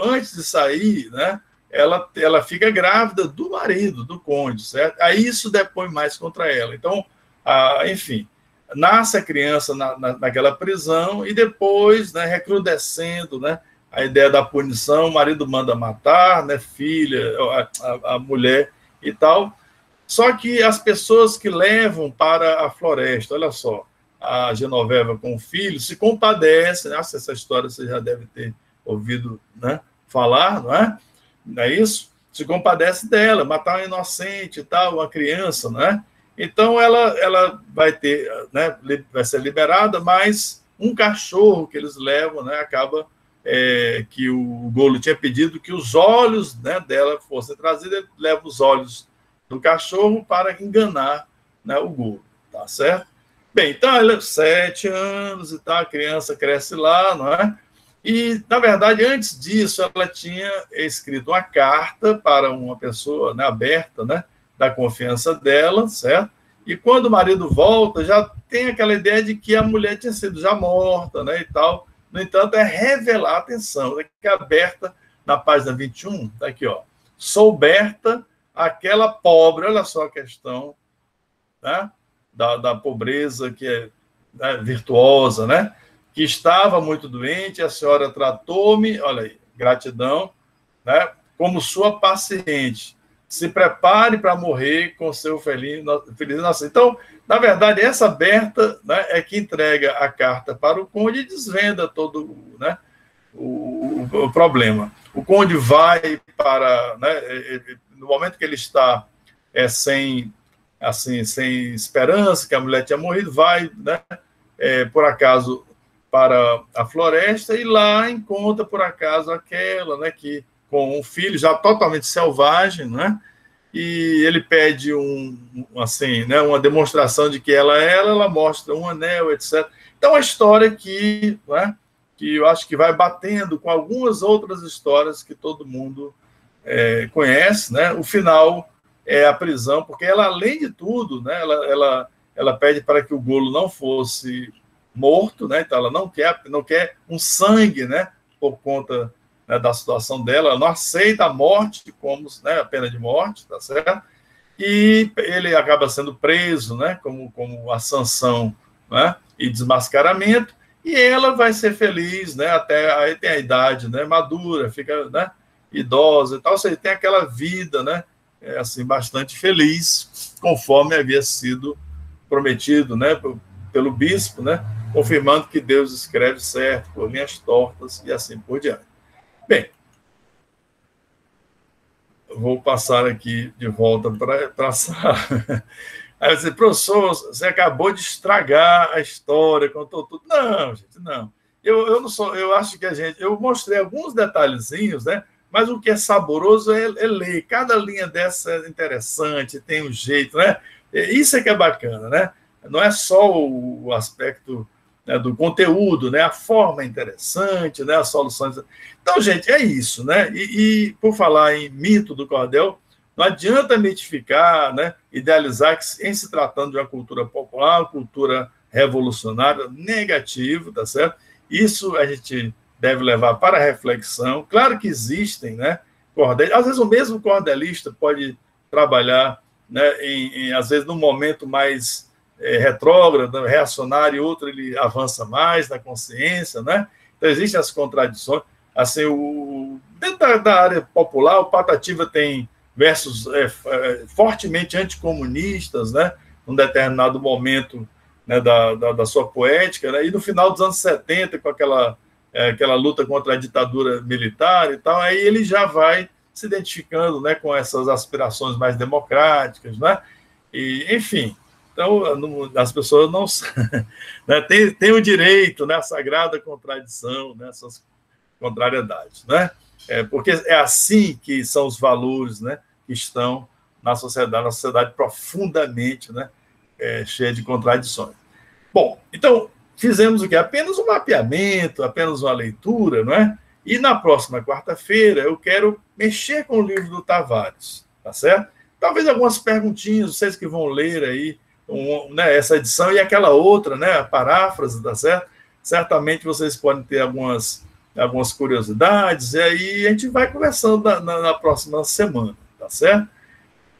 Antes de sair, né, ela fica grávida do marido, do conde, certo? Aí isso depõe mais contra ela. Então, enfim, nasce a criança naquela prisão e depois, né, recrudescendo, né, a ideia da punição, o marido manda matar, né, filha, a mulher e tal. Só que as pessoas que levam para a floresta, olha só, a Genoveva com o filho, se compadecem, né? Essa história você já deve ter ouvido, né, falar, não é? Não é isso? Se compadece dela, matar um inocente e tal, uma criança, não é? Então, ela vai ter, né, vai ser liberada, mas um cachorro que eles levam, né, acaba que o Golo tinha pedido que os olhos, né, dela fossem trazidos, ele leva os olhos do cachorro para enganar, né, o Golo, tá certo? Bem, então, ela 7 anos e tal, a criança cresce lá, não é? E, na verdade, antes disso, ela tinha escrito uma carta para uma pessoa, né, aberta, né, da confiança dela, certo? E quando o marido volta, já tem aquela ideia de que a mulher tinha sido já morta, né, e tal. No entanto, é revelar, atenção, né, que é aberta na página 21, tá aqui, ó. Sou Berta, aquela pobre, olha só a questão, né, da pobreza que é, né, virtuosa, né, que estava muito doente, a senhora tratou-me, olha aí, gratidão, né, como sua paciente, se prepare para morrer com seu feliz nascimento. Então, na verdade, essa Berta, né, é que entrega a carta para o conde e desvenda todo, né, o problema. O conde vai para, né, no momento que ele está sem esperança, que a mulher tinha morrido, vai, né, por acaso, para a floresta e lá encontra, por acaso, aquela, né, que com um filho já totalmente selvagem, né, e ele pede né, uma demonstração de que ela mostra um anel, etc. Então, a história que, né, que eu acho que vai batendo com algumas outras histórias que todo mundo conhece, né? O final é a prisão, porque ela, além de tudo, né, ela pede para que o Golo não fosse morto, né? Então ela não quer um sangue, né, por conta, né, da situação dela, ela não aceita a morte como, né, a pena de morte, tá certo? E ele acaba sendo preso, né, como a sanção, né, e desmascaramento, e ela vai ser feliz, né, até aí tem a idade, né, madura, fica, né, idosa e tal, ou seja, tem aquela vida, né, assim, bastante feliz, conforme havia sido prometido, né, pelo bispo, né, confirmando que Deus escreve certo, por linhas tortas e assim por diante. Bem, eu vou passar aqui de volta para a sala. Aí você, professor, você acabou de estragar a história, contou tudo. Não, gente, não. Eu não sou, eu acho que eu mostrei alguns detalhezinhos, né? Mas o que é saboroso é ler. Cada linha dessa é interessante, tem um jeito, né? Isso é que é bacana, né? Não é só o aspecto, né, do conteúdo, né? A forma é interessante, né? As soluções. Então, gente, é isso, né? E por falar em mito do cordel, não adianta mitificar, né? Idealizar que, em se tratando de uma cultura popular, uma cultura revolucionária, negativo, tá certo? Isso a gente deve levar para a reflexão. Claro que existem, né, cordelistas. Às vezes o mesmo cordelista pode trabalhar, né, às vezes, num momento mais retrógrado, reacionário, e outro ele avança mais na consciência, né? Então existem as contradições. Assim, dentro da área popular, o Patativa tem versos fortemente anticomunistas, né, num determinado momento, né, da sua poética, né, e no final dos anos 70, com aquela luta contra a ditadura militar e tal, aí ele já vai se identificando, né, com essas aspirações mais democráticas, né, e, enfim, então as pessoas não né, têm o direito, né, a sagrada contradição, né, essas contrariedades, né, porque é assim que são os valores, né, que estão na sociedade profundamente, né, cheia de contradições. Bom, então, fizemos o quê? Apenas um mapeamento, apenas uma leitura, não é? E na próxima quarta-feira eu quero mexer com o livro do Tavares, tá certo? Talvez algumas perguntinhas, vocês que vão ler aí, né, essa edição e aquela outra, né, a paráfrase, tá certo? Certamente vocês podem ter algumas curiosidades, e aí a gente vai conversando na próxima semana, tá certo?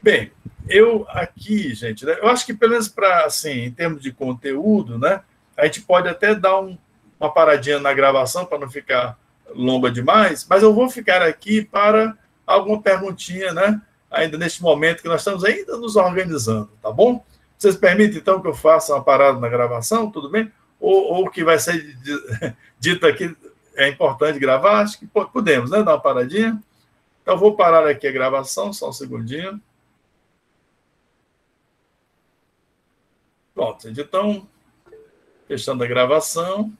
Bem, eu aqui, gente, né, eu acho que pelo menos para, assim, em termos de conteúdo, né, a gente pode até dar uma paradinha na gravação para não ficar longa demais, mas eu vou ficar aqui para alguma perguntinha, né, ainda neste momento que nós estamos ainda nos organizando, tá bom? Vocês permitem, então, que eu faça uma parada na gravação, tudo bem? Ou o que vai ser dito aqui é importante gravar? Acho que podemos, né, dar uma paradinha. Então, vou parar aqui a gravação, só um segundinho. Pronto, então, fechando a gravação.